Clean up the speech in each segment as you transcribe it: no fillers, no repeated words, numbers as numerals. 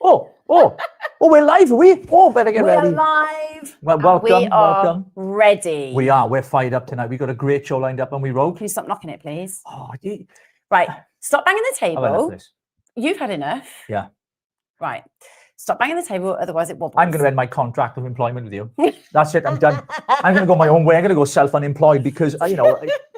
Oh, we're live, are we? Oh, better get ready. We're live. Well, welcome, welcome. Ready. We are. We're fired up tonight. We've got a great show lined up, and we Rogue. Can you stop knocking it, please? Oh, right. Stop banging the I've had enough table. of this. You've had enough. Yeah. Right. Stop banging the table, otherwise it wobbles. I'm going to end my contract of employment with you. That's it. I'm done. I'm going to go my own way. I'm going to go self-unemployed because,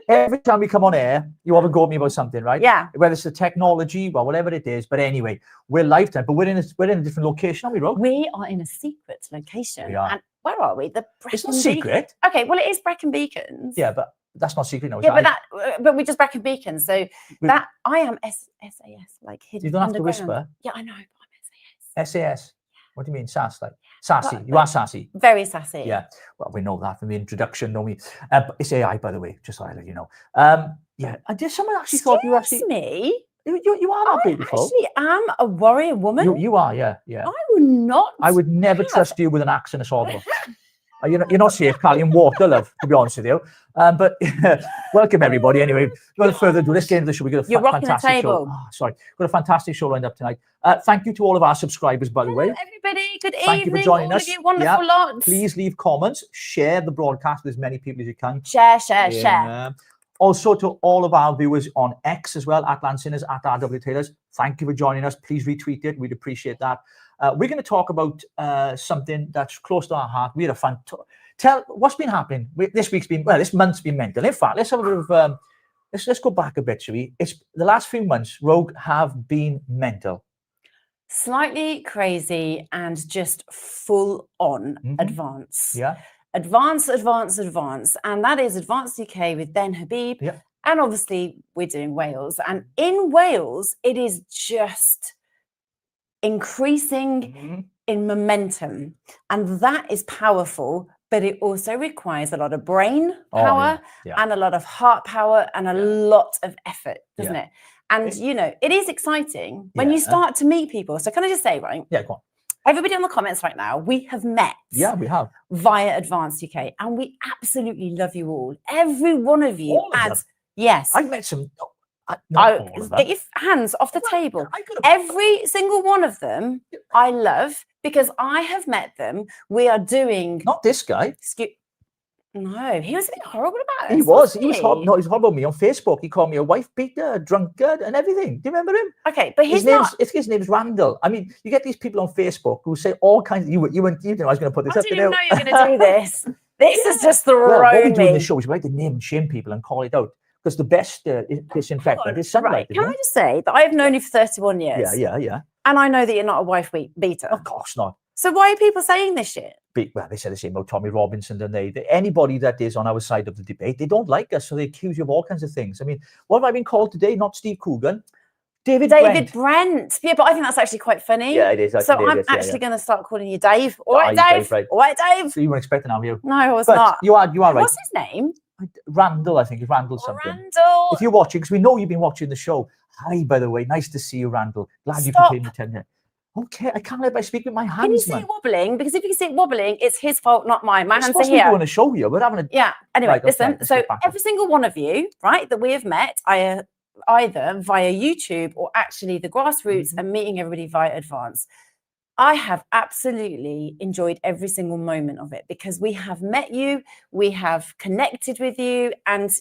every time we come on air, you want to go at me about something, right? Yeah. Whether it's the technology, well, whatever it is. But anyway, we're live time, but we're in a different location, aren't we, Rogue? We are in a secret location. We are. And where are we? The Brecon It's not secret. Okay, well, it is Brecon Beacons. Yeah, but that's not secret. No, yeah, but we just Brecon Beacons. So I am SAS, like hidden. You don't have to underground. whisper. Yeah, I know, but I'm SAS. SAS. What do you mean, sass? Like sassy. You are sassy. Very sassy. Yeah. Well, we know that from the introduction, don't we? It's AI, by the way, just so I let you know. Yeah. And did someone actually thought you were actually me? You are that beautiful. I actually am a warrior woman. You are, yeah. I would not. I would never trust you with an axe and a sword. You're not safe, Carly, in water, love, to be honest with you. But welcome, everybody. Anyway, without further ado, let's get into the show. We've got a fantastic show. Oh, sorry. We've got a fantastic show lined up tonight. Thank you to all of our subscribers, by the way. Everybody, good Thank evening. You for joining us. Of you wonderful lots. Please leave comments. Share the broadcast with as many people as you can. Share. Also to all of our viewers on X as well, at Lansingers, at RW Taylors. Thank you for joining us. Please retweet it. We'd appreciate that. We're going to talk about something that's close to our heart. We had a fun... Tell what's been happening. This month's been mental. In fact, let's have a bit of let's go back a bit, shall we? It's the last few months, Rogue, have been mental. Slightly crazy and just full on advance. Yeah. Advance. And that is Advanced UK with Ben Habib. Yeah. And obviously we're doing Wales. And in Wales, it is just increasing in momentum. And that is powerful. But it also requires a lot of brain power and a lot of heart power and a lot of effort, doesn't it? And, it is exciting when you start to meet people. So can I just say, right? Yeah, go on. Everybody on the comments right now, we have met. Yeah, we have. Via Advanced UK. And we absolutely love you all. Every one of you. Yes. I've met some... Get your hands off the table. Every single one of them I love because I have met them. We are doing... Not this guy. No, he was a bit horrible about it. He was horrible. No, he was horrible about me on Facebook. He called me a wife beater, a drunkard and everything. Do you remember him? Okay, but his name's Randall. I mean, you get these people on Facebook who say all kinds of... You didn't know I was going to put this up. I didn't even know you were going to do this. This is just thrown what we do in the show is we like to name and shame people and call it out. Because the best disinfectant is sunlight. Right. Can I just say that I have known you for 31 years? Yeah. And I know that you're not a wife beater. Of course not. So why are people saying this shit? Well, they say the same about Tommy Robinson, don't they? Anybody that is on our side of the debate, they don't like us, so they accuse you of all kinds of things. I mean, what have I been called today? Not Steve Coogan. David Brent. Yeah, but I think that's actually quite funny. Yeah, it is. So I'm actually going to start calling you Dave. All right, Dave. All right, Dave. So you weren't expecting that, were you? No, I was not. You are right. What's his name? Randall, I think. It's Randall something. Randall. If you're watching, because we know you've been watching the show. Hi, by the way. Nice to see you, Randall. Glad you became attention. Okay, I can't let I speak with my hands. Can you see it wobbling? Because if you can see it wobbling, it's his fault, not mine. My hands are here. We're doing a show here. We're having a... Yeah. Anyway, listen. So every single one of you, right, that we have met, either via YouTube or actually the grassroots and meeting everybody via Advance. I have absolutely enjoyed every single moment of it because we have met you, we have connected with you, and,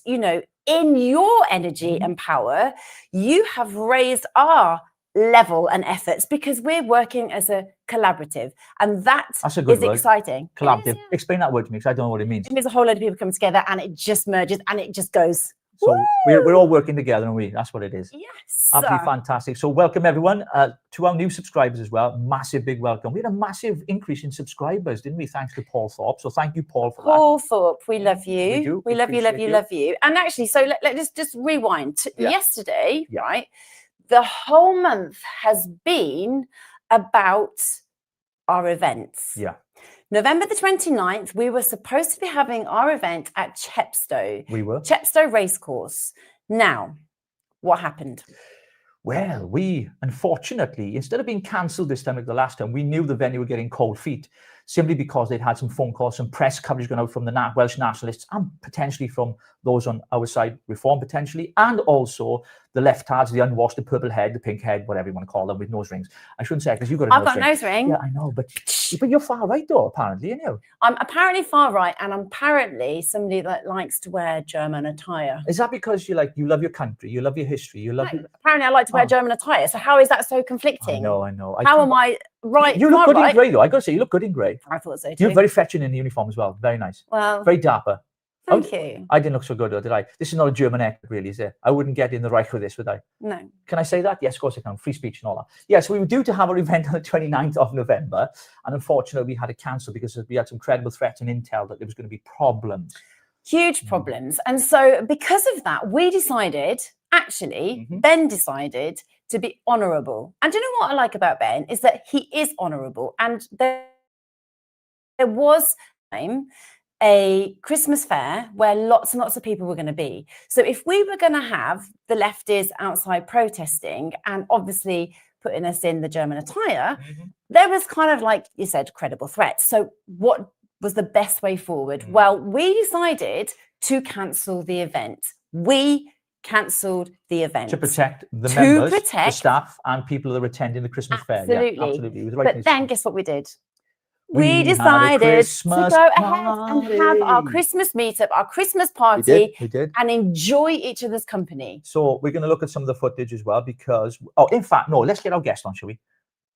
in your energy and power, you have raised our level and efforts because we're working as a collaborative, and that's a good word. Exciting. Collaborative. Explain that word to me because I don't know what it means. It means a whole load of people come together and it just merges and it just goes. So we're all working together, and that's what it is. Yes. Absolutely fantastic. So welcome everyone to our new subscribers as well. Massive big welcome. We had a massive increase in subscribers, didn't we? Thanks to Paul Thorpe. So thank you, Paul, for that. Paul Thorpe, we love you. We do. We love you. And actually, so let's just rewind. Yesterday, right? The whole month has been about our events. Yeah. November the 29th, we were supposed to be having our event at Chepstow. We were. Chepstow Racecourse. Now, what happened? Well, we, unfortunately, instead of being cancelled this time like the last time, we knew the venue were getting cold feet. simply because they'd had some phone calls, some press coverage going out from the Welsh nationalists and potentially from those on our side, Reform potentially, and also the leftards, the unwashed, the purple head, the pink head, whatever you want to call them, with nose rings. I shouldn't say, because you've got a I've got a nose ring. Yeah, I know, but you're far right though, apparently, aren't you? I'm apparently far right, and I'm apparently somebody that likes to wear German attire. Is that because you love your country, you love your history, you love? No, apparently, I like to wear German attire. So how is that so conflicting? I know. How am I right? You look good in grey, though. I got to say, you look good in grey. I thought so too. You're very fetching in the uniform as well. Very nice. Well, very dapper. Thank you. I didn't look so good, though, did I? This is not a German act, really, is it? I wouldn't get in the right with this, would I? No. Can I say that? Yes, of course I can. Free speech and all that. Yes, we were due to have our event on the 29th of November, and unfortunately, we had to cancel because we had some credible threats and intel that there was going to be problems. Huge problems. And so because of that, we decided, actually, Ben decided to be honourable. And do you know what I like about Ben? Is that he is honourable. And there was a Christmas fair where lots and lots of people were going to be. So if we were going to have the lefties outside protesting and obviously putting us in the German attire, there was kind of, like you said, credible threats. So what was the best way forward? Well, we decided to cancel the event. We cancelled the event. To protect the members, the staff, and people that are attending the Christmas fair. Yeah, absolutely. It was the right but then guess what we did? We decided to go ahead and have our Christmas meetup, our Christmas party, we did. And enjoy each other's company. So we're going to look at some of the footage as well because, in fact, no, let's get our guest on, shall we?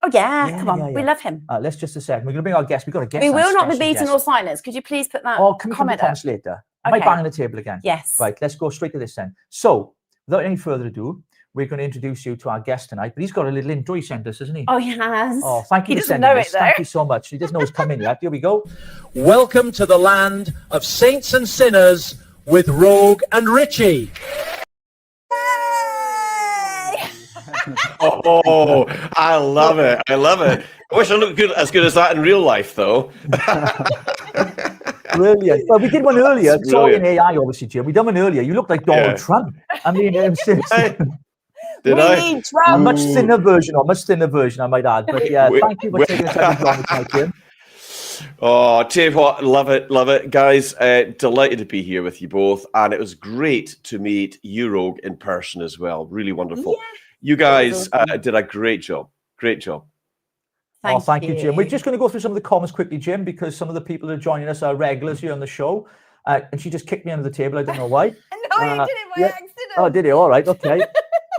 Oh, yeah, come on. We love him. Let's just a second. We're going to bring our guest. We've got a guest. We will not be beaten or silenced. Could you please put that comment up? Later. Am I banging the table again? Yes. Right, let's go straight to this then. So, without any further ado, we're going to introduce you to our guest tonight, but he's got a little intro he sent us, hasn't he? Oh, he has. Oh, thank you for sending know this. It, though. Thank you so much. He doesn't know he's coming yet. Here we go. Welcome to the land of saints and sinners with Rogue and Richie. Oh, I love it. I love it. I wish I looked as good as that in real life, though. Brilliant. Well, we did one earlier. It's all in AI, obviously, Jim. We done one earlier. You look like Donald Trump. I mean, seriously. Did I? A much thinner version, I might add. But yeah, thank you for taking the time to join us, Jim. Oh, tell you what, love it. Guys, delighted to be here with you both. And it was great to meet you, Rogue, in person as well. Really wonderful. Yeah. You guys did a great job. Great job. Thank you, Jim. We're just going to go through some of the comments quickly, Jim, because some of the people that are joining us are regulars here on the show. And she just kicked me under the table. I don't know why. No, you did it by accident. Oh, did it? All right. Okay.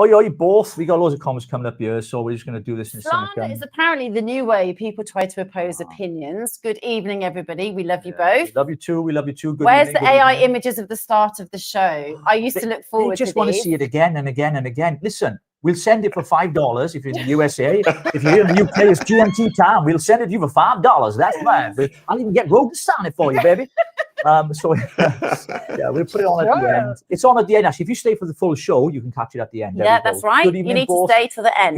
you both. We got loads of comments coming up here, so we're just going to do this in a second. Slander is apparently the new way people try to oppose opinions. Good evening, everybody. We love you both. We love you too. We love you too. Where's the AI images of the start of the show? I used to look forward to these. I just want to see it again and again and again. Listen. We'll send it for $5 if you're in the USA. If you're in the UK, it's GMT time. We'll send it to you for $5. That's right. I'll even get Rogue to sign it for you, baby. Yeah, we'll put it on at the end. It's on at the end, actually. If you stay for the full show, you can catch it at the end. Yeah, that's right. You need to stay to the end.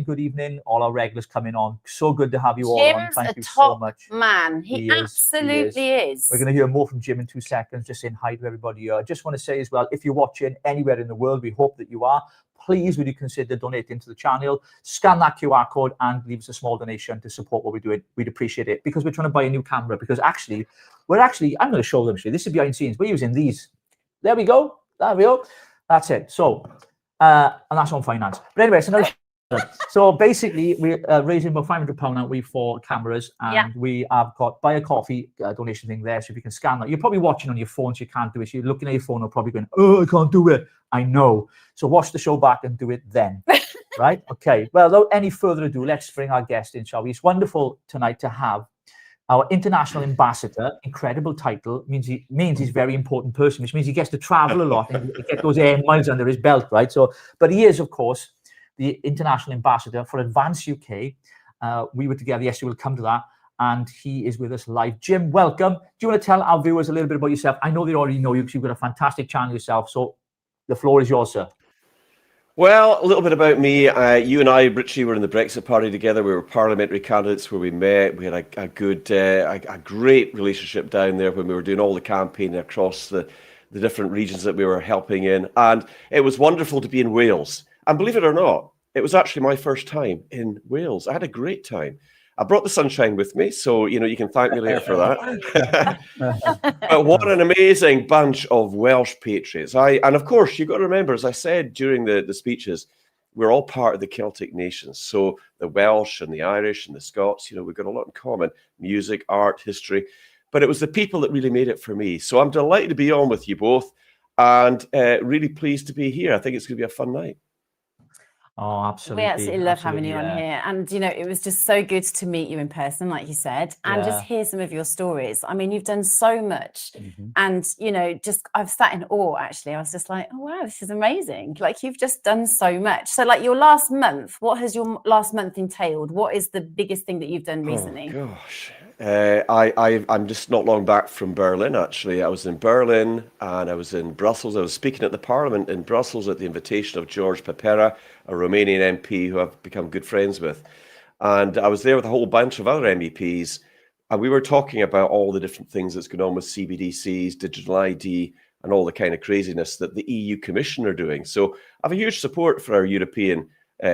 Good evening. All our regulars coming on. So good to have you all on. Thank you so much. Man, he absolutely is. We're going to hear more from Jim in 2 seconds. Just saying hi to everybody. I just want to say as well, if you're watching anywhere in the world, we hope that you are. Please, would you consider donating to the channel? Scan that QR code and leave us a small donation to support what we're doing. We'd appreciate it because we're trying to buy a new camera. Because I'm going to show them. This is behind the scenes. We're using these. There we go. That's it. So, and that's on finance. But anyway, so basically, we're raising about £500, aren't we, for cameras, and we have got buy a coffee donation thing there. So if you can scan that, you're probably watching on your phone, so you can't do it. So you're looking at your phone, and probably going, "Oh, I can't do it." I know. So watch the show back and do it then, right? Okay. Well, without any further ado, let's bring our guest in, shall we? It's wonderful tonight to have our international ambassador. Incredible title. Means he's a very important person, which means he gets to travel a lot and get those air miles under his belt, right? So, but he is, of course, the international ambassador for Advance UK. We were together yesterday. We'll come to that. And he is with us live. Jim, welcome. Do you want to tell our viewers a little bit about yourself? I know they already know you because you've got a fantastic channel yourself. So the floor is yours, sir. Well, a little bit about me. You and I, Richie, were in the Brexit party together. We were parliamentary candidates where we met. We had a great relationship down there when we were doing all the campaigning across the different regions that we were helping in. And it was wonderful to be in Wales. And believe it or not, it was actually my first time in Wales. I had a great time. I brought the sunshine with me, so you can thank me later for that. But what an amazing bunch of Welsh patriots! And of course, you've got to remember, as I said during the speeches, we're all part of the Celtic nations. So the Welsh and the Irish and the Scots, we've got a lot in common: music, art, history. But it was the people that really made it for me. So I'm delighted to be on with you both, and really pleased to be here. I think it's going to be a fun night. Oh, absolutely. We absolutely love having you on here. And, it was just so good to meet you in person, like you said, and just hear some of your stories. I mean, you've done so much. And, I've sat in awe, actually. I was just like, oh, wow, this is amazing. Like, you've just done so much. So, like, your last month, what has your last month entailed? What is the biggest thing that you've done recently? Oh, gosh. I'm just not long back from Berlin, actually. I was in Berlin and I was in Brussels. I was speaking at the Parliament in Brussels at the invitation of George Pepera, a Romanian MP who I've become good friends with. And I was there with a whole bunch of other MEPs, and we were talking about all the different things that's going on with CBDCs, digital ID, and all the kind of craziness that the EU Commission are doing. So I have a huge support for our European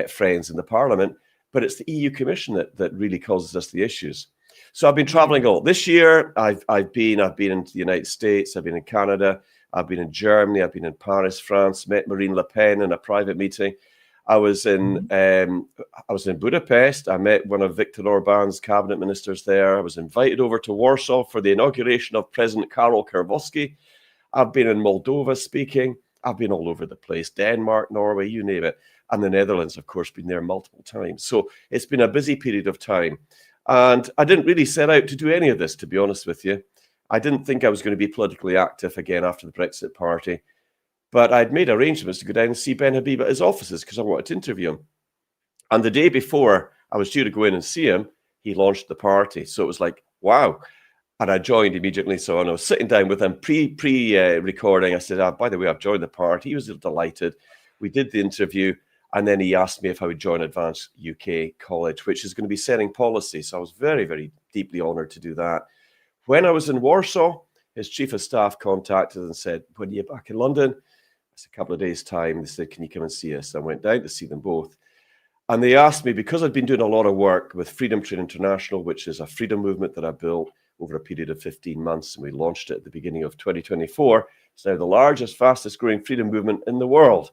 friends in the Parliament, but it's the EU Commission that really causes us the issues. So I've been traveling a lot. This year, I've been into the United States, I've been in Canada, I've been in Germany, I've been in Paris, France, met Marine Le Pen in a private meeting. I was in Budapest. I met one of Viktor Orban's cabinet ministers there. I was invited over to Warsaw for the inauguration of President Karol Karwowski. I've been in Moldova speaking. I've been all over the place, Denmark, Norway, you name it. And the Netherlands, of course, been there multiple times. So it's been a busy period of time. And I didn't really set out to do any of this, to be honest with you. I didn't think I was going to be politically active again after the Brexit Party. But I'd made arrangements to go down and see Ben Habib at his offices because I wanted to interview him. And the day before I was due to go in and see him, he launched the party. So it was like, wow. And I joined immediately. So when I was sitting down with him pre-recording, I said, by the way, I've joined the party. He was delighted. We did the interview. And then he asked me if I would join Advanced UK College, which is going to be setting policy. So I was very, very deeply honoured to do that. When I was in Warsaw, his chief of staff contacted and said, when are you back in London? It's a couple of days' time. They said, can you come and see us? I went down to see them both. And they asked me, because I'd been doing a lot of work with Freedom Train International, which is a freedom movement that I built over a period of 15 months, and we launched it at the beginning of 2024. It's now the largest, fastest growing freedom movement in the world.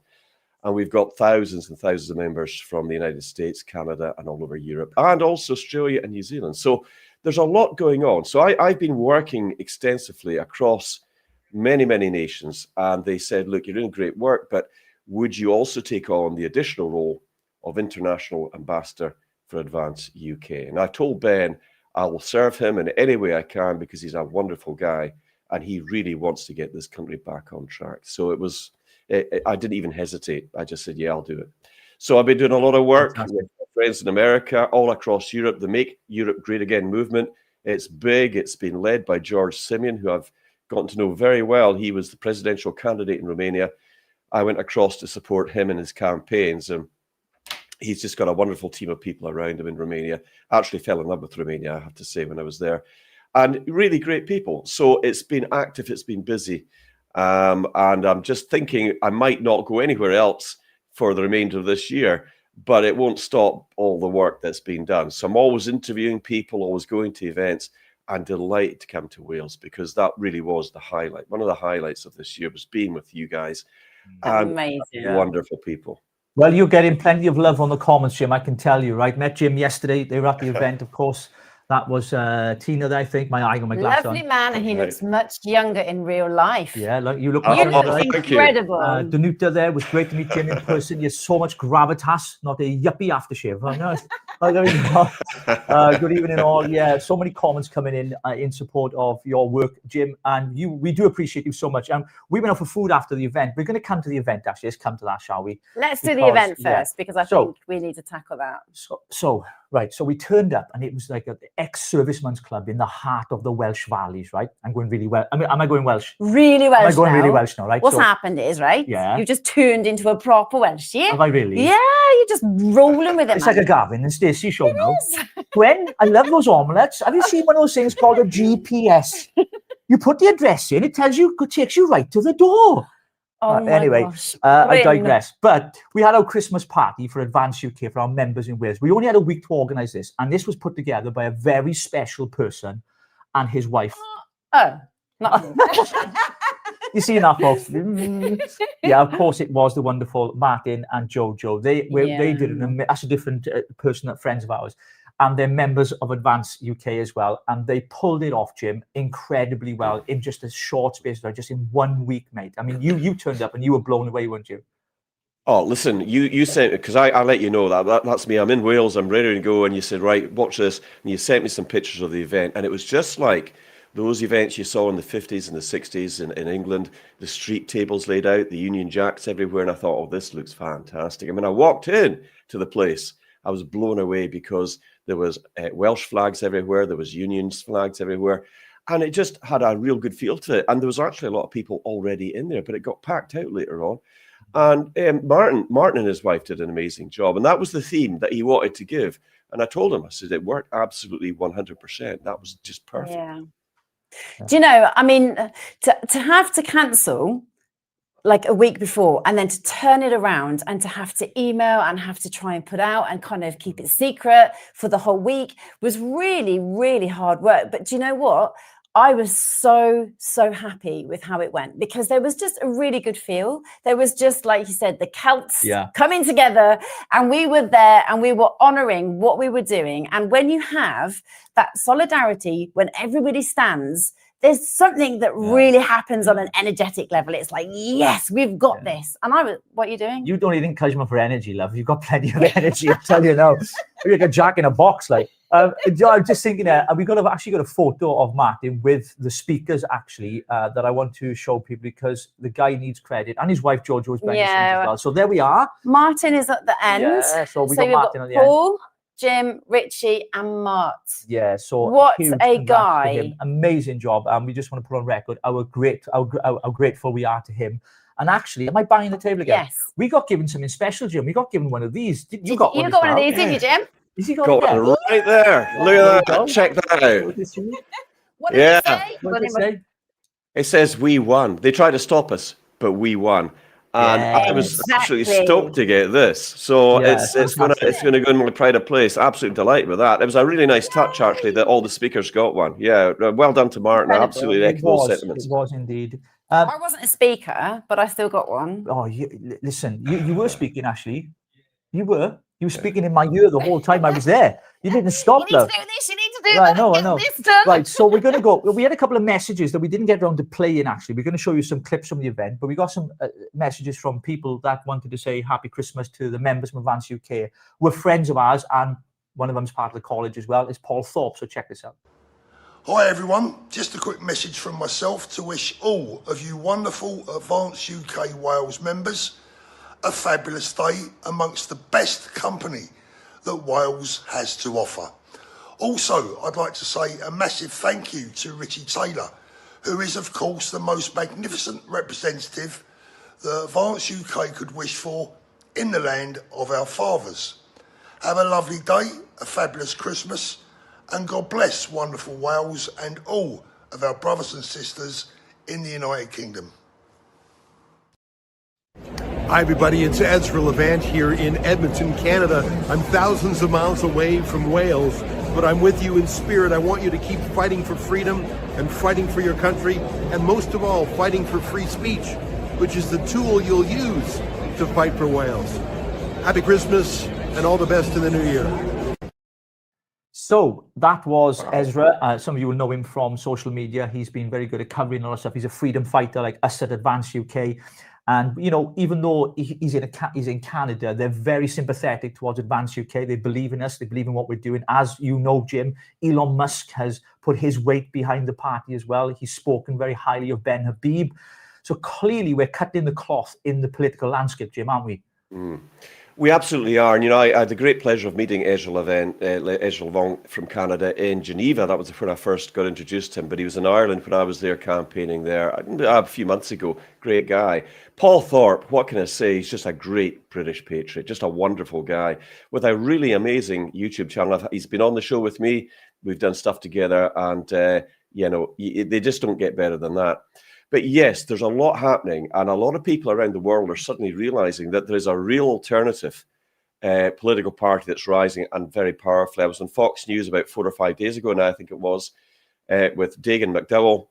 And we've got thousands and thousands of members from the United States, Canada, and all over Europe, and also Australia and New Zealand. So there's a lot going on. So I've been working extensively across many, many nations. And they said, look, you're doing great work, but would you also take on the additional role of International Ambassador for Advance UK? And I told Ben I will serve him in any way I can because he's a wonderful guy and he really wants to get this country back on track. So it was... I didn't even hesitate. I just said, yeah, I'll do it. So I've been doing a lot of work with friends in America, all across Europe, the Make Europe Great Again movement. It's big. It's been led by George Simeon, who I've gotten to know very well. He was the presidential candidate in Romania. I went across to support him in his campaigns. And he's just got a wonderful team of people around him in Romania. I actually fell in love with Romania, I have to say, when I was there. And really great people. So it's been active. It's been busy. And I'm just thinking I might not go anywhere else for the remainder of this year, but it won't stop all the work that's been done. So I'm always interviewing people, always going to events, and delighted to come to Wales because that really was the highlight. One of the highlights of this year was being with you guys. Amazing. Wonderful people. Well, you're getting plenty of love on the comments, Jim, I can tell you, right? Met Jim yesterday. They were at the event, of course. That was Tina, I think. I got my glasses Lovely on. man, and he looks much younger in real life. Yeah, look, you look incredible. Danuta there, was great to meet Jim in person. You have so much gravitas, not a yuppie aftershave. Good evening all. Yeah, so many comments coming in support of your work, Jim, and we do appreciate you so much. We went out for food after the event. We're going to come to the event, actually. Let's come to that, shall we? Let's do the event first, because I think we need to tackle that. So we turned up, and it was like an ex-servicemen's club in the heart of the Welsh valleys, right? I'm going really well. I mean, am I going Welsh? Really Welsh. Am I going really Welsh now, right? What's happened is, right? Yeah. You just turned into a proper Welsh, yeah? Have I really? Yeah, you're just rolling with it, It's man. like a Gavin and Stacey show now. Gwen, I love those omelettes. Have you seen one of those things called a GPS? You put the address in, it tells you, it takes you right to the door. Oh my Anyway, gosh. I Bryn. digress. But we had our Christmas party for Advance UK for our members in Wales. We only had a week to organise this, and this was put together by a very special person and his wife. Oh, not You see that, folks? Yeah, of course it was the wonderful Martin and Jojo. They did that's a different person, friends of ours, and they're members of Advance UK as well, and they pulled it off, Jim, incredibly well in just a short space of time, just in 1 week, mate. I mean, you turned up and you were blown away, weren't you? Oh, listen, you sent me, because I let you know that's me. I'm in Wales, I'm ready to go, and you said, right, watch this, and you sent me some pictures of the event, and it was just like those events you saw in the 50s and the 60s in England, the street tables laid out, the Union Jacks everywhere, and I thought, oh, this looks fantastic. I mean, I walked in to the place, I was blown away because there was Welsh flags everywhere, there was Union flags everywhere, and it just had a real good feel to it. And there was actually a lot of people already in there, but it got packed out later on. And Martin and his wife did an amazing job, and that was the theme that he wanted to give. And I told him, I said, it worked absolutely 100%. That was just perfect. Yeah. Do you know, I mean, to have to cancel like a week before and then to turn it around and to have to email and have to try and put out and kind of keep it secret for the whole week was really, really hard work. But do you know what? I was so happy with how it went because there was just a really good feel. There was just, like you said, the Celts coming together, and we were there and we were honouring what we were doing. And when you have that solidarity, when everybody stands, there's something that really happens on an energetic level. It's like, yes, we've got this. And I was, what are you doing? You don't need encouragement for energy, love. You've got plenty of energy, I tell you now. You're like a jack in a box, like. I'm just thinking, we've actually got a photo of Martin with the speakers, actually, that I want to show people because the guy needs credit, and his wife Jojo is behind the scenes as well. So there we are. Martin is at the end. Yeah, so we've got Martin at the end. Paul, Jim, Richie, and Mart. Yeah, so what a guy! Amazing job, and we just want to put on record how grateful we are to him. And actually, am I banging the table again? Yes. We got given something special, Jim. We got given one of these. You got one of these, did you, Jim? Has he got one right there? Look at that. Check that out. What did it say? What did it say? It says we won. They tried to stop us, but we won. And I was absolutely stoked to get this. So it's gonna go in my pride of place. Absolute delight with that. It was a really nice touch, actually, that all the speakers got one. Yeah, well done to Martin. I absolutely echo those sentiments. It was indeed. I wasn't a speaker, but I still got one. Oh, listen, you were speaking, Ashley. You were speaking in my ear the whole time I was there. You didn't stop, love. You need to do this. You need to do that. I know. Right, so we're going to go. We had a couple of messages that we didn't get around to playing, actually. We're going to show you some clips from the event, but we got some messages from people that wanted to say Happy Christmas to the members from Advance UK. We're friends of ours, and one of them's part of the college as well. It's Paul Thorpe, so check this out. Hi everyone, just a quick message from myself to wish all of you wonderful Advance UK Wales members a fabulous day amongst the best company that Wales has to offer. Also, I'd like to say a massive thank you to Richie Taylor, who is of course the most magnificent representative that Advance UK could wish for in the land of our fathers. Have a lovely day, a fabulous Christmas, and God bless wonderful Wales and all of our brothers and sisters in the United Kingdom. Hi everybody, it's Ezra Levant here in Edmonton, Canada. I'm thousands of miles away from Wales, but I'm with you in spirit. I want you to keep fighting for freedom and fighting for your country, and most of all, fighting for free speech, which is the tool you'll use to fight for Wales. Happy Christmas and all the best in the new year. So that was Ezra. Some of you will know him from social media. He's been very good at covering a lot of stuff. He's a freedom fighter like us at Advance UK. And, you know, even though he's in Canada, they're very sympathetic towards Advance UK. They believe in us. They believe in what we're doing. As you know, Jim, Elon Musk has put his weight behind the party as well. He's spoken very highly of Ben Habib. So clearly we're cutting the cloth in the political landscape, Jim, aren't we? Mm. We absolutely are. And, you know, I had the great pleasure of meeting Ezra Levant from Canada in Geneva. That was when I first got introduced to him. But he was in Ireland when I was there campaigning there a few months ago. Great guy. Paul Thorpe, what can I say? He's just a great British patriot, just a wonderful guy with a really amazing YouTube channel. He's been on the show with me. We've done stuff together. And, you know, they just don't get better than that. But yes, there's a lot happening, and a lot of people around the world are suddenly realizing that there is a real alternative political party that's rising and very powerfully. I was on Fox News about 4 or 5 days ago now, I think it was, with Dagan McDowell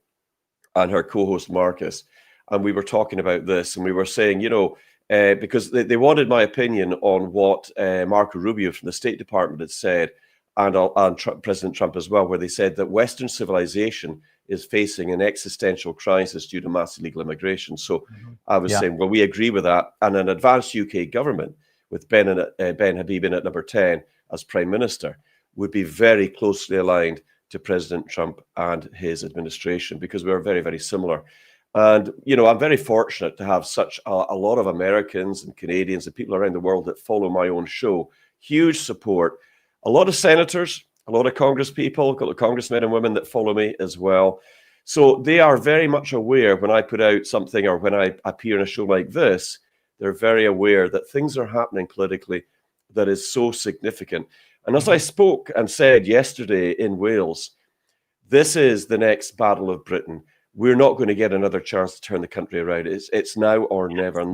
and her co-host Marcus, and we were talking about this, and we were saying, you know, because they wanted my opinion on what Marco Rubio from the State Department had said, and President Trump as well, where they said that Western civilization is facing an existential crisis due to mass illegal immigration. So I was saying, well, we agree with that. And an advanced UK government with Ben Habib in at number 10 as Prime Minister would be very closely aligned to President Trump and his administration, because we're very, very similar. And, you know, I'm very fortunate to have such a lot of Americans and Canadians and people around the world that follow my own show. Huge support. A lot of senators, a lot of Congress people, got the congressmen and women that follow me as well. So they are very much aware when I put out something or when I appear in a show like this, they're very aware that things are happening politically that is so significant. And as I spoke and said yesterday in Wales, this is the next battle of Britain. We're not going to get another chance to turn the country around. It's now or never. And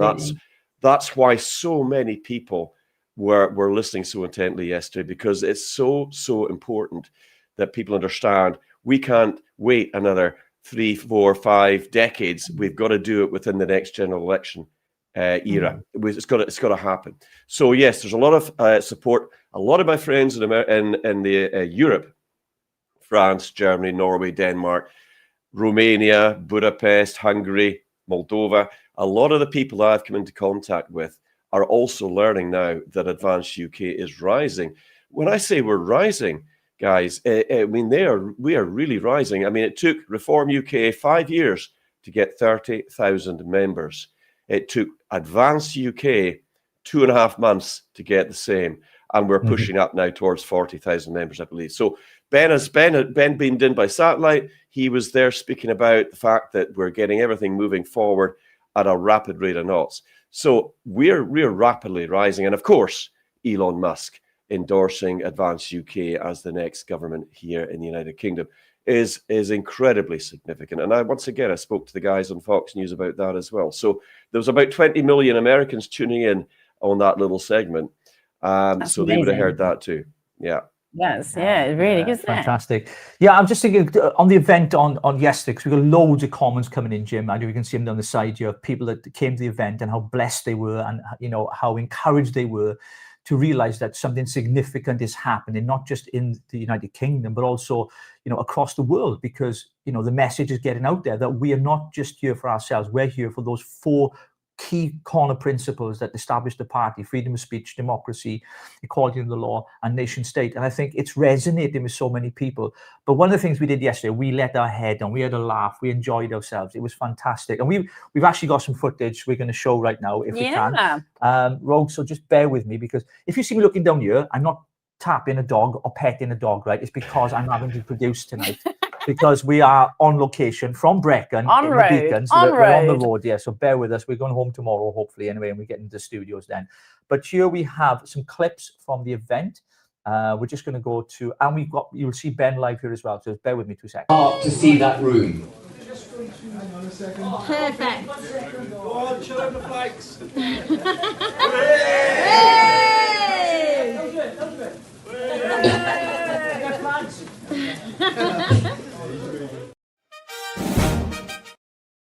that's why so many people were listening so intently yesterday, because it's so important that people understand we can't wait another 3, 4, 5 decades. We've got to do it within the next general election era. It's got to happen. So yes, there's a lot of support. A lot of my friends in the Europe, France, Germany, Norway, Denmark, Romania, Budapest, Hungary, Moldova, a lot of the people that I've come into contact with are also learning now that Advanced UK is rising. When I say we're rising, guys, I mean we are really rising. I mean, it took Reform UK 5 years to get 30,000 members. It took Advanced UK 2.5 months to get the same, and we're pushing up now towards 40,000 members, I believe. So Ben beamed in by satellite. He was there speaking about the fact that we're getting everything moving forward at a rapid rate of knots. So we're rapidly rising. And of course, Elon Musk endorsing Advanced UK as the next government here in the United Kingdom is incredibly significant. And I spoke to the guys on Fox News about that as well. So there was about 20 million Americans tuning in on that little segment. So they would have heard that too. Yeah. Yes, yeah, it really is. Fantastic. Yeah, I'm just thinking on the event on yesterday, because we got loads of comments coming in, Jim. I know you can see them down the side here of people that came to the event and how blessed they were, and you know how encouraged they were to realize that something significant is happening, not just in the United Kingdom, but also, you know, across the world, because, you know, the message is getting out there that we are not just here for ourselves. We're here for those 4 key corner principles that established the party: freedom of speech, democracy, equality in the law, and nation state. And I think it's resonating with so many people. But one of the things we did yesterday, we let our head down, we had a laugh, we enjoyed ourselves. It was fantastic. And we've actually got some footage we're going to show right now if we can. Rogue, so just bear with me, because if you see me looking down here, I'm not tapping a dog or petting a dog, right? It's because I'm having to produce tonight. Because we are on location from Brecon on in road, the Beacons. We're on the road, yeah. So bear with us. We're going home tomorrow, hopefully, anyway, and we get into the studios then. But here we have some clips from the event. We're just going to go to, and you'll see Ben live here as well. So bear with me 2 seconds. To see that room. Perfect. Go on, show them the flags.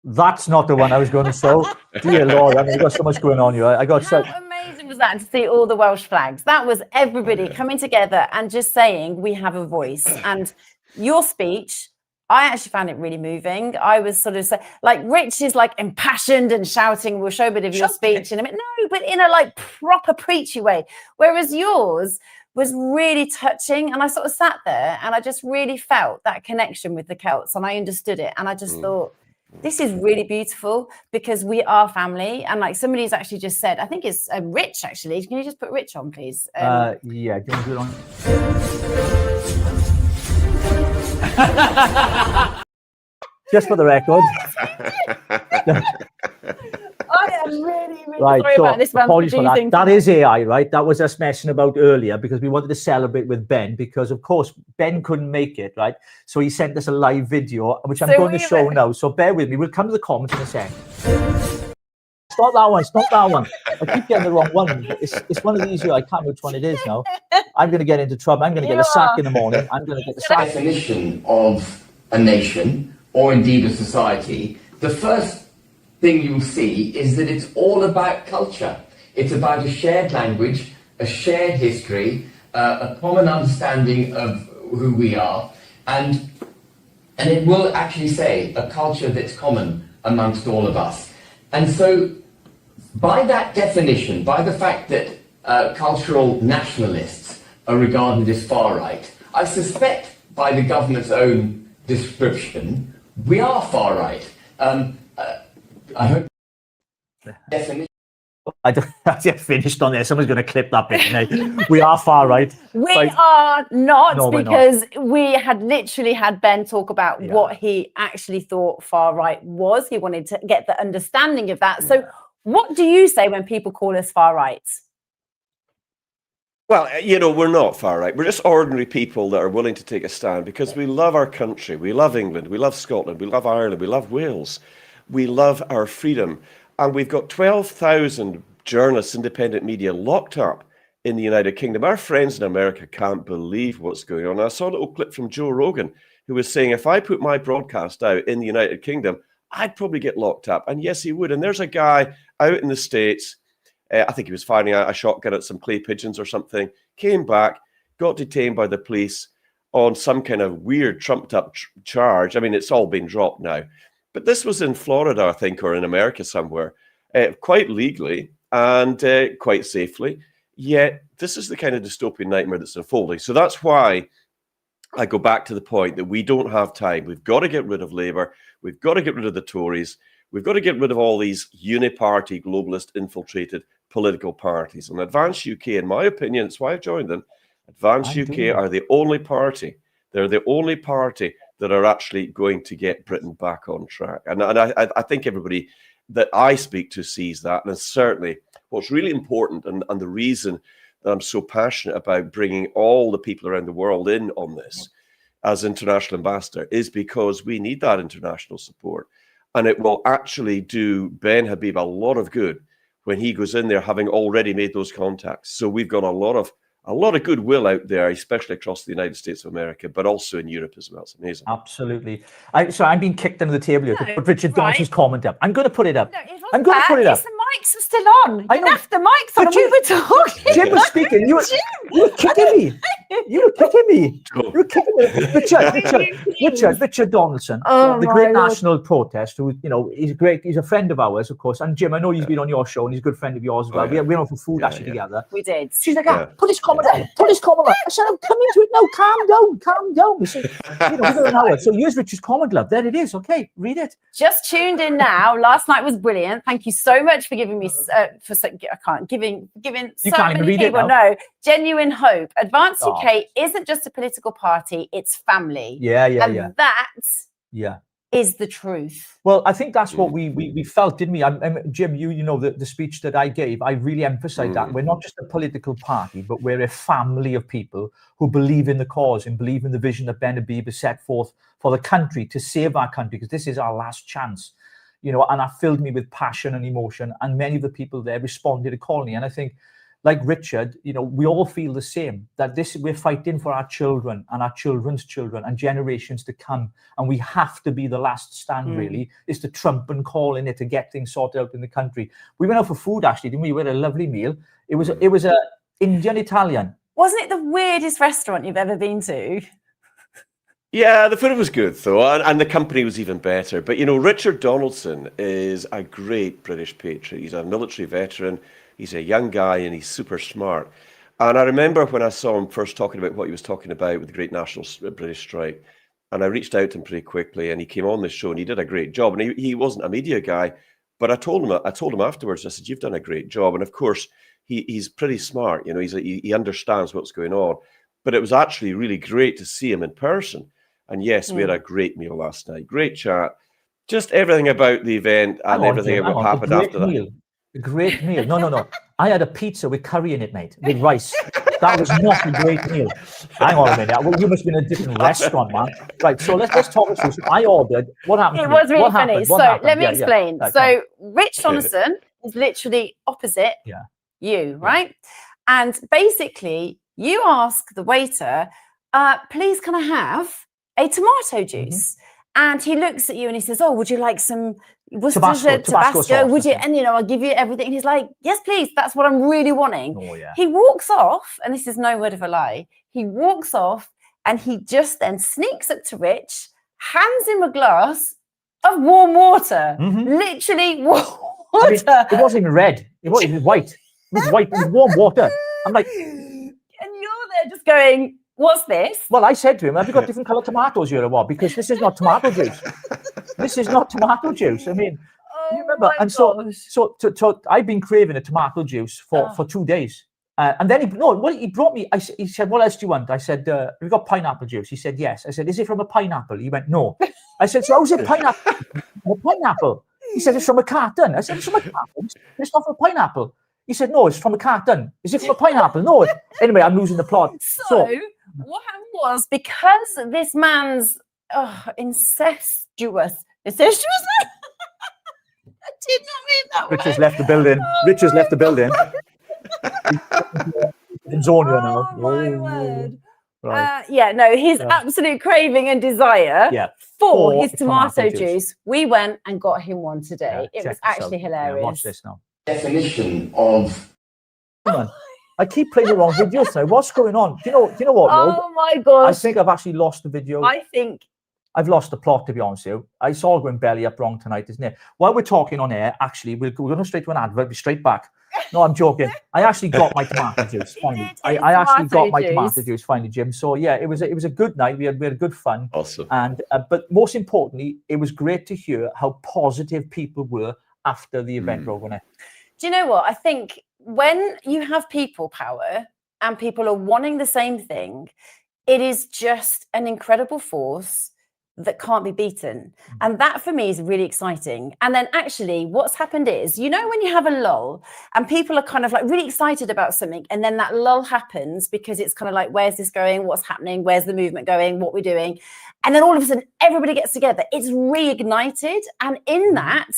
That's not the one I was going to show. Dear Lord, I mean, you've got so much going on here. I got so... How amazing was that to see all the Welsh flags? That was everybody coming together and just saying we have a voice. And your speech, I actually found it really moving. I was sort of like, Rich is like impassioned and shouting. We'll show a bit of your speech in a minute. No, but in a like proper preachy way. Whereas yours was really touching. And I sort of sat there and I just really felt that connection with the Celts, and I understood it. And I just thought, this is really beautiful, because we are family. And like somebody's actually just said, I think it's Rich actually. Can you just put Rich on, please? Yeah, do you want to do it on? Just for the record. I am really, really Right, sorry so about this man's apologies for that. producing. That is AI, right? That was us messing about earlier because we wanted to celebrate with Ben because, of course, Ben couldn't make it, right? So he sent us a live video, which I'm So going to show now. So bear with me. We'll come to the comments in a second. It's not that one. It's not that one. I keep getting the wrong one. It's one of these here. I can't know which one it is now. I'm going to get into trouble. I'm going to get a sack in the morning. I'm going to get the sack. Definition of a nation or indeed a society, the first thing you'll see is that it's all about culture. It's about a shared language, a shared history, a common understanding of who we are, and it will actually say a culture that's common amongst all of us. And so by that definition, by the fact that cultural nationalists are regarded as far right, I suspect by the government's own description, we are far right. I hope definition. I don't get finished on there. Someone's going to clip that bit. Mate. We are far right. We Like, are not, No, we're not. because we had literally had Ben talk about what he actually thought far right was. He wanted to get the understanding of that. So what do you say when people call us far right? Well, you know, we're not far right. We're just ordinary people that are willing to take a stand because we love our country. We love England. We love Scotland. We love Ireland. We love Wales. We love our freedom. And we've got 12,000 journalists, independent media locked up in the United Kingdom. Our friends in America can't believe what's going on. I saw a little clip from Joe Rogan who was saying, if I put my broadcast out in the United Kingdom, I'd probably get locked up. And yes, he would. And there's a guy out in the States, I think he was firing a shotgun at some clay pigeons or something, came back, got detained by the police on some kind of weird trumped up charge. I mean, it's all been dropped now. But this was in Florida, I think, or in America somewhere, quite legally and quite safely. Yet this is the kind of dystopian nightmare that's unfolding. So that's why I go back to the point that we don't have time. We've got to get rid of Labour. We've got to get rid of the Tories. We've got to get rid of all these uniparty, globalist, infiltrated political parties. And Advance UK, in my opinion, that's why I've joined them, Advance UK are the only party. They're the only party that are actually going to get Britain back on track. And I think everybody that I speak to sees that. And certainly what's really important and the reason that I'm so passionate about bringing all the people around the world in on this as international ambassador is because we need that international support. And it will actually do Ben Habib a lot of good when he goes in there, having already made those contacts. So we've got a lot of goodwill out there, especially across the United States of America, but also in Europe as well. It's amazing. Absolutely. So I'm being kicked under the table here to put Richard Dawson's comment up. I'm going to put it up. No, I'm going to put it up. The mics are still on. I You know. left the mics on and we were talking. Jim was speaking. You were kicking me. You were kicking me. You were kicking me. Richard Donaldson, the great national protest, who, you know, he's great. He's a friend of ours, of course. And Jim, I know he's been on your show and he's a good friend of yours as well. We went for food actually together. We did. She's like, put this comment up. Put this comment up. I said, I'm coming to it now. Calm down. We said, you know, give it an hour. So here's Richard's comment, love. There it is. Okay, read it. Just tuned in now. Last night was brilliant. Thank you so much for giving me giving so many people genuine hope. Advance UK isn't just a political party; it's family. And that is the truth. Well, I think that's what we felt, didn't we? Jim, you know the speech that I gave, I really emphasized that we're not just a political party, but we're a family of people who believe in the cause and believe in the vision that Ben Habib has set forth for the country, to save our country, because this is our last chance. You know, and that filled me with passion and emotion, and many of the people there responded accordingly. And I think, like Richard, you know, we all feel the same, that we're fighting for our children and our children's children and generations to come. And we have to be the last stand, really, is to trump and call in it to get things sorted out in the country. We went out for food, actually, didn't we? We had a lovely meal. It was a Indian Italian. Wasn't it the weirdest restaurant you've ever been to? Yeah, the food was good, though, and the company was even better. But, you know, Richard Donaldson is a great British patriot. He's a military veteran. He's a young guy, and he's super smart. And I remember when I saw him first talking about what he was talking about with the Great National British Strike, and I reached out to him pretty quickly, and he came on the show, and he did a great job. And he wasn't a media guy, but I told him afterwards, I said, you've done a great job. And, of course, he's pretty smart. You know, he understands what's going on. But it was actually really great to see him in person. And yes, we had a great meal last night. Great chat. Just everything about the event and Hang on, everything Jim, about hang what on. happened A great after that. meal. A great meal. No. I had a pizza with curry in it, mate, with rice. That was not a great meal. Hang on a minute. Well, you must have been in a different restaurant, man. Right, so let's talk through. So I ordered. What happened? It to me? was really What funny. happened? What So happened? let me Yeah, explain. Right, So Rich Jonathan is literally opposite you, right? And basically, you ask the waiter, please can I have a tomato juice? And he looks at you and he says, oh, would you like some Tabasco sauce, would you? And, I'll give you everything. And he's like, yes, please. That's what I'm really wanting. Oh, yeah. He walks off, and this is no word of a lie. He walks off and he just then sneaks up to Rich, hands him a glass of warm water. Literally warm water. I mean, it wasn't even red. It was white. It was white. It was warm water. I'm like... And you're there just going... What's this? Well, I said to him, have you got different coloured tomatoes here or what? Because this is not tomato juice. This is not tomato juice. I mean, you remember? And so I've been craving a tomato juice for 2 days. And then he brought me, he said, what else do you want? I said, have you got pineapple juice? He said, yes. I said, is it from a pineapple? He went, no. I said, so how's it pineapple? A pineapple? He said, it's from a carton. I said, it's from a carton. It's not from a pineapple. He said, no, it's from a carton. Is it from a pineapple? No. Anyway, I'm losing the plot. So what happened was, because this man's incestuous. I did not mean that Rich word. has left the building. Rich has left the building. In Zonia now. Oh my word. Right. His absolute craving and desire for his tomato juice. We went and got him one today. It was actually hilarious. Yeah, watch this now. Definition of... Come on. I keep playing the wrong videos now. What's going on? Do you know what, Rogue? Oh my gosh. I think I've actually lost the video. I think I've lost the plot, to be honest with you. It's all going belly up wrong tonight, isn't it? While we're talking on air, actually, we're going straight to an advert. Be straight back. No, I'm joking. I actually got my tomato juice finally. I actually got my tomato juice finally, Jim. So yeah, it was a good night. We had good fun. Awesome. And but most importantly, it was great to hear how positive people were after the event, Rogue. Do you know what? I think when you have people power and people are wanting the same thing, it is just an incredible force that can't be beaten. And that for me is really exciting. And then actually what's happened is, when you have a lull and people are kind of like really excited about something, and then that lull happens because it's kind of like, where's this going? What's happening? Where's the movement going? What we're doing? And then all of a sudden everybody gets together. It's reignited. And in that,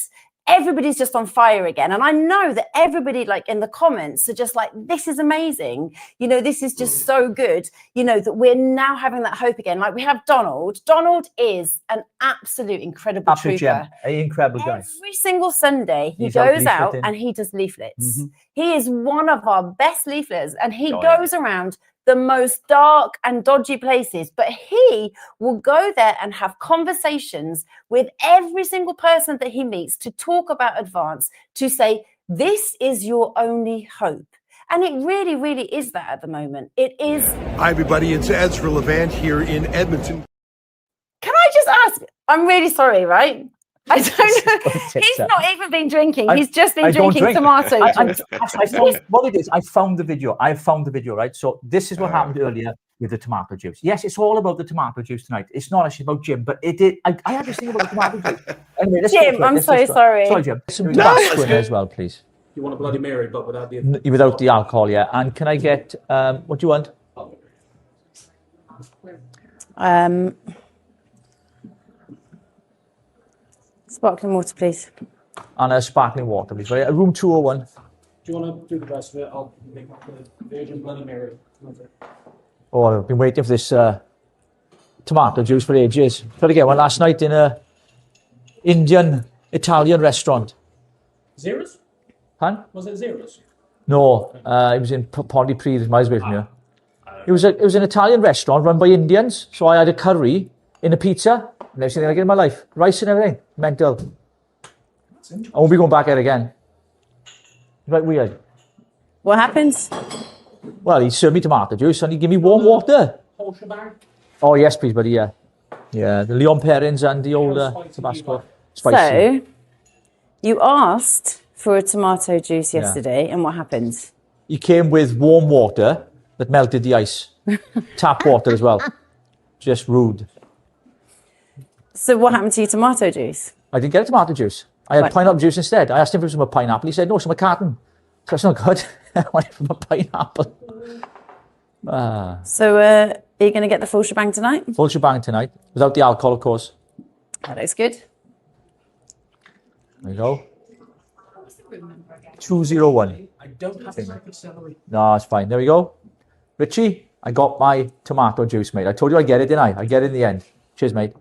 everybody's just on fire again. And I know that everybody, like in the comments, are just like, this is amazing. This is just so good. That we're now having that hope again. Like we have Donald. Donald is an absolute incredible trooper. Gem. An incredible guy. Every single Sunday, he goes out and he does leaflets. He is one of our best leaflets. And he goes around the most dark and dodgy places, but he will go there and have conversations with every single person that he meets to talk about advance, to say, this is your only hope. And it really, really is that at the moment. It is. Hi, everybody. It's Ezra Levant here in Edmonton. Can I just ask? I'm really sorry, right? I don't know. He's not even been drinking. He's just been drinking tomato juice. I found what it is. I found the video. Right? So this is what happened earlier with the tomato juice. Yes, it's all about the tomato juice tonight. It's not actually about Jim, but it did. I had this thing about the tomato juice. Anyway, Jim, I'm so sorry. Sorry, Jim. Some Tabasco in as well, please. You want a Bloody Mary, but without the alcohol, yeah. And can I get what do you want? Sparkling water, please. And a sparkling water, please. Right, room 201. Do you want to do the rest of it? I'll make up the Virgin Bloody Mary. Oh, I've been waiting for this tomato juice for ages. Tried to get one last night in a Italian restaurant. Zeros? Huh? Was it Zeros? No, it was in Pontypridd, it's miles away from here. It was an Italian restaurant run by Indians, so I had a curry in a pizza. Never seen anything like it in my life. Rice and everything. Mental. I won't be going back there again. Right, weird. What happens? Well, he served me tomato juice and he gave me warm water. Whole shebang? Oh, yes, please, buddy, yeah. Yeah, the Leon Perrins and the old Tabasco. Spicy. So, you asked for a tomato juice yesterday, and what happened? He came with warm water that melted the ice. Tap water as well. Just rude. So what happened to your tomato juice? I didn't get a tomato juice. I had pineapple juice instead. I asked him for some pineapple. He said, no, some a carton. So that's not good. I want it from a pineapple. So are you going to get the full shebang tonight? Full shebang tonight, without the alcohol, of course. That looks good. There you go. 201. I don't have to make celery. No, it's fine. There we go. Richie, I got my tomato juice, mate. I told you I'd get it, didn't I? I get it in the end. Cheers, mate.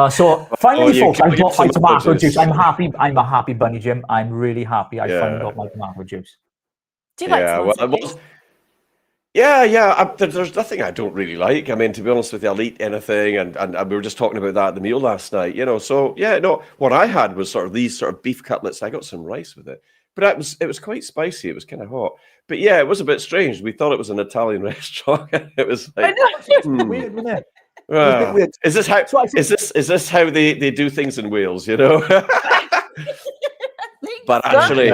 So finally, folks, I got my tomato juice. I'm happy. I'm a happy bunny, Jim. I'm really happy. I finally got my tomato juice. Do you like tomato juice? There's nothing I don't really like. I mean, to be honest with you, I'll eat anything, and we were just talking about that at the meal last night. So yeah, no. What I had was sort of these sort of beef cutlets. I got some rice with it, but it was quite spicy. It was kind of hot. But yeah, it was a bit strange. We thought it was an Italian restaurant. It was like Weird, wasn't it? Weird. Is this how? Is this how they do things in Wales? But actually,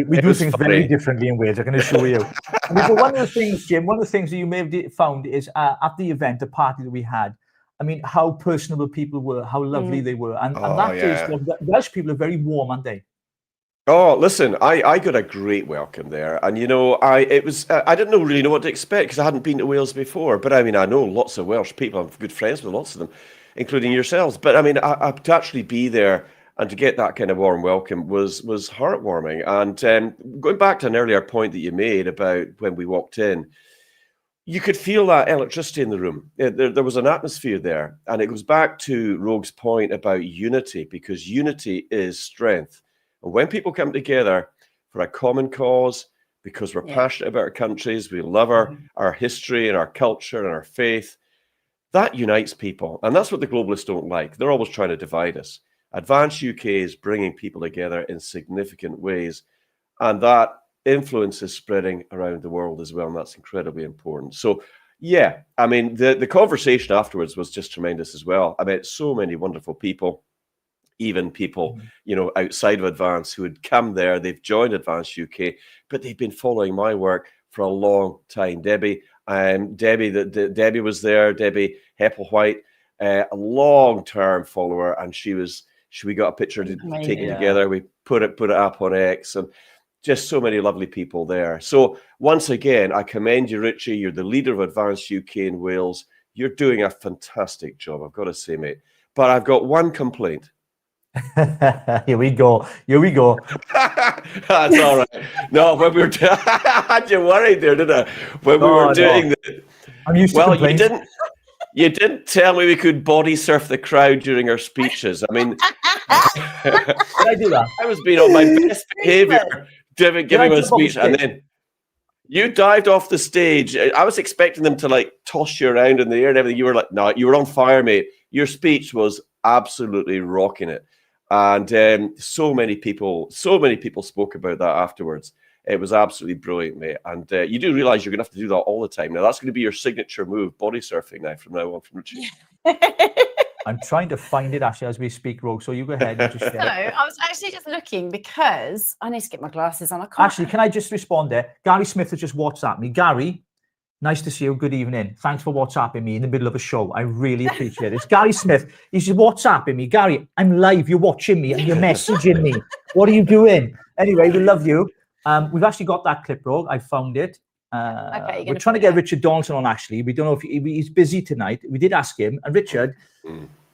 we do things very differently in Wales, I can assure you. But one of the things, Jim, one of the things that you may have found is at the event, the party that we had, I mean, how personable people were, how lovely they were. And that is, Welsh people are very warm, aren't they? Oh, listen, I got a great welcome there. And, I didn't really know what to expect because I hadn't been to Wales before. But, I mean, I know lots of Welsh people. I'm good friends with lots of them, including yourselves. But, I mean, to actually be there and to get that kind of warm welcome was heartwarming. And going back to an earlier point that you made about when we walked in, you could feel that electricity in the room. There was an atmosphere there. And it goes back to Rogue's point about unity, because unity is strength. And when people come together for a common cause, because we're passionate about our countries, we love our history and our culture and our faith, that unites people. And that's what the globalists don't like. They're always trying to divide us. Advance UK is bringing people together in significant ways. And that influence is spreading around the world as well. And that's incredibly important. So, yeah, I mean, the conversation afterwards was just tremendous as well. I met so many wonderful people. Even people, outside of Advance who had come there, they've joined Advance UK, but they've been following my work for a long time. Debbie was there, Debbie Hepplewhite, a long-term follower, and we got a picture taken together. We put it up on X, and just so many lovely people there. So once again, I commend you, Richie. You're the leader of Advance UK in Wales. You're doing a fantastic job, I've got to say, mate. But I've got one complaint. Here we go. That's all right. No, when we were I had you worried there, didn't I? When we were doing I'm used to complaints. You didn't tell me we could body surf the crowd during our speeches. I mean, did I do that? I was being on my best behavior giving a speech, and then you dived off the stage. I was expecting them to toss you around in the air and everything. You were like, no, you were on fire, mate. Your speech was absolutely rocking it. And so many people spoke about that afterwards. It was absolutely brilliant, mate. And you do realize you're going to have to do that all the time. Now, that's going to be your signature move, body surfing from now on from Richie. I'm trying to find it, actually, as we speak, Rogue. So you go ahead and just share. No, I was actually just looking because I need to get my glasses on. Actually, can I just respond there? Gary Smith has just WhatsApped me. Gary, nice to see you. Good evening. Thanks for WhatsApping me in the middle of a show. I really appreciate it. It's Gary Smith. He's WhatsApping me. Gary, I'm live. You're watching me and you're messaging me. What are you doing? Anyway, we love you. We've actually got that clip, Rogue. I found it. We're trying to get Richard Donaldson on, actually. We don't know if he's busy tonight. We did ask him. And Richard,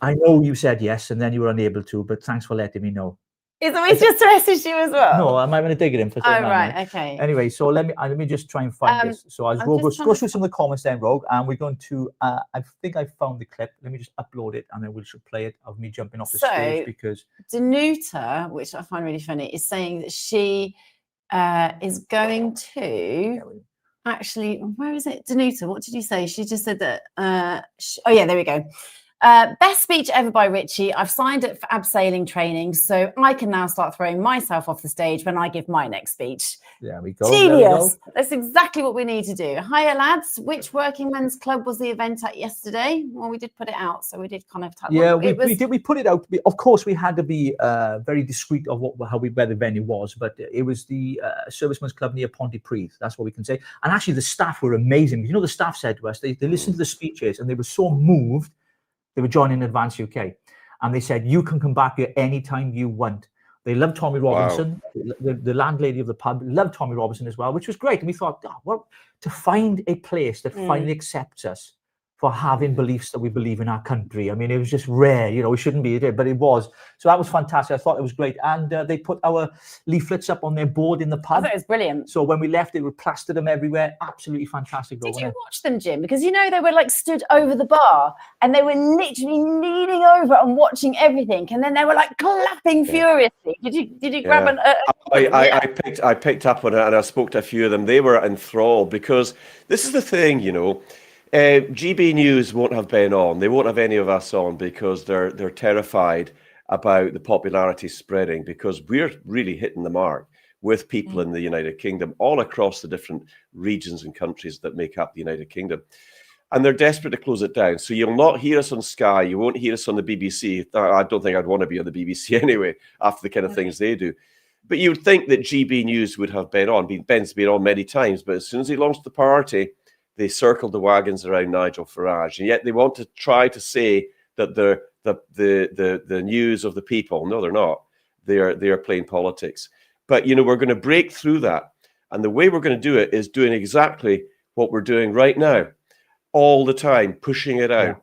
I know you said yes and then you were unable to, but thanks for letting me know. Is it always just to message you as well? No, I'm going to dig it in for a second. Oh, right, okay. Anyway, so let me just try and find this. So I'll go through some of the comments then, Rogue, and we're going to, I think I found the clip. Let me just upload it and then we should play it of me jumping off the stage because... Danuta, which I find really funny, is saying that she is going to... Actually, where is it? Danuta, what did you say? She just said that... oh, yeah, there we go. Best speech ever by Richie. I've signed up for abseiling training, so I can now start throwing myself off the stage when I give my next speech. There we go. Genius. That's exactly what we need to do. Hiya, lads. Which working men's club was the event at yesterday? Well, we did put it out, so we did kind of... we did. We put it out. Of course, we had to be very discreet of where the venue was, but it was the Servicemen's Club near Pontypridd. That's what we can say. And actually, the staff were amazing. You know, the staff said to us, they listened to the speeches and they were so moved They were joining Advance UK. And they said, you can come back here anytime you want. They loved Tommy Robinson, the landlady of the pub, loved Tommy Robinson as well, which was great. And we thought, oh, well, to find a place that finally accepts us for having beliefs that we believe in our country. I mean, it was just rare, you know, we shouldn't be there, but it was. So that was fantastic. I thought it was great. And they put our leaflets up on their board in the pub. I thought it was brilliant. So when we left, they would plaster them everywhere. Absolutely fantastic. Did you watch them, Jim? Because, you know, they were like stood over the bar and they were literally leaning over and watching everything. And then they were like clapping furiously. Did you grab an... I picked up on it and I spoke to a few of them. They were enthralled because this is the thing, you know. GB News won't have Ben on. They won't have any of us on because they're terrified about the popularity spreading, because we're really hitting the mark with people in the United Kingdom all across the different regions and countries that make up the United Kingdom. And they're desperate to close it down. So you'll not hear us on Sky. You won't hear us on the BBC. I don't think I'd want to be on the BBC anyway, after the kind of things they do. But you would think that GB News would have Ben on. Ben's been on many times, but as soon as he launched the party, they circled the wagons around Nigel Farage, and yet they want to try to say that they're the news of the people. No, they're not. They are playing politics. But you know, we're going to break through that, and the way we're going to do it is doing exactly what we're doing right now, all the time, pushing it out. Yeah.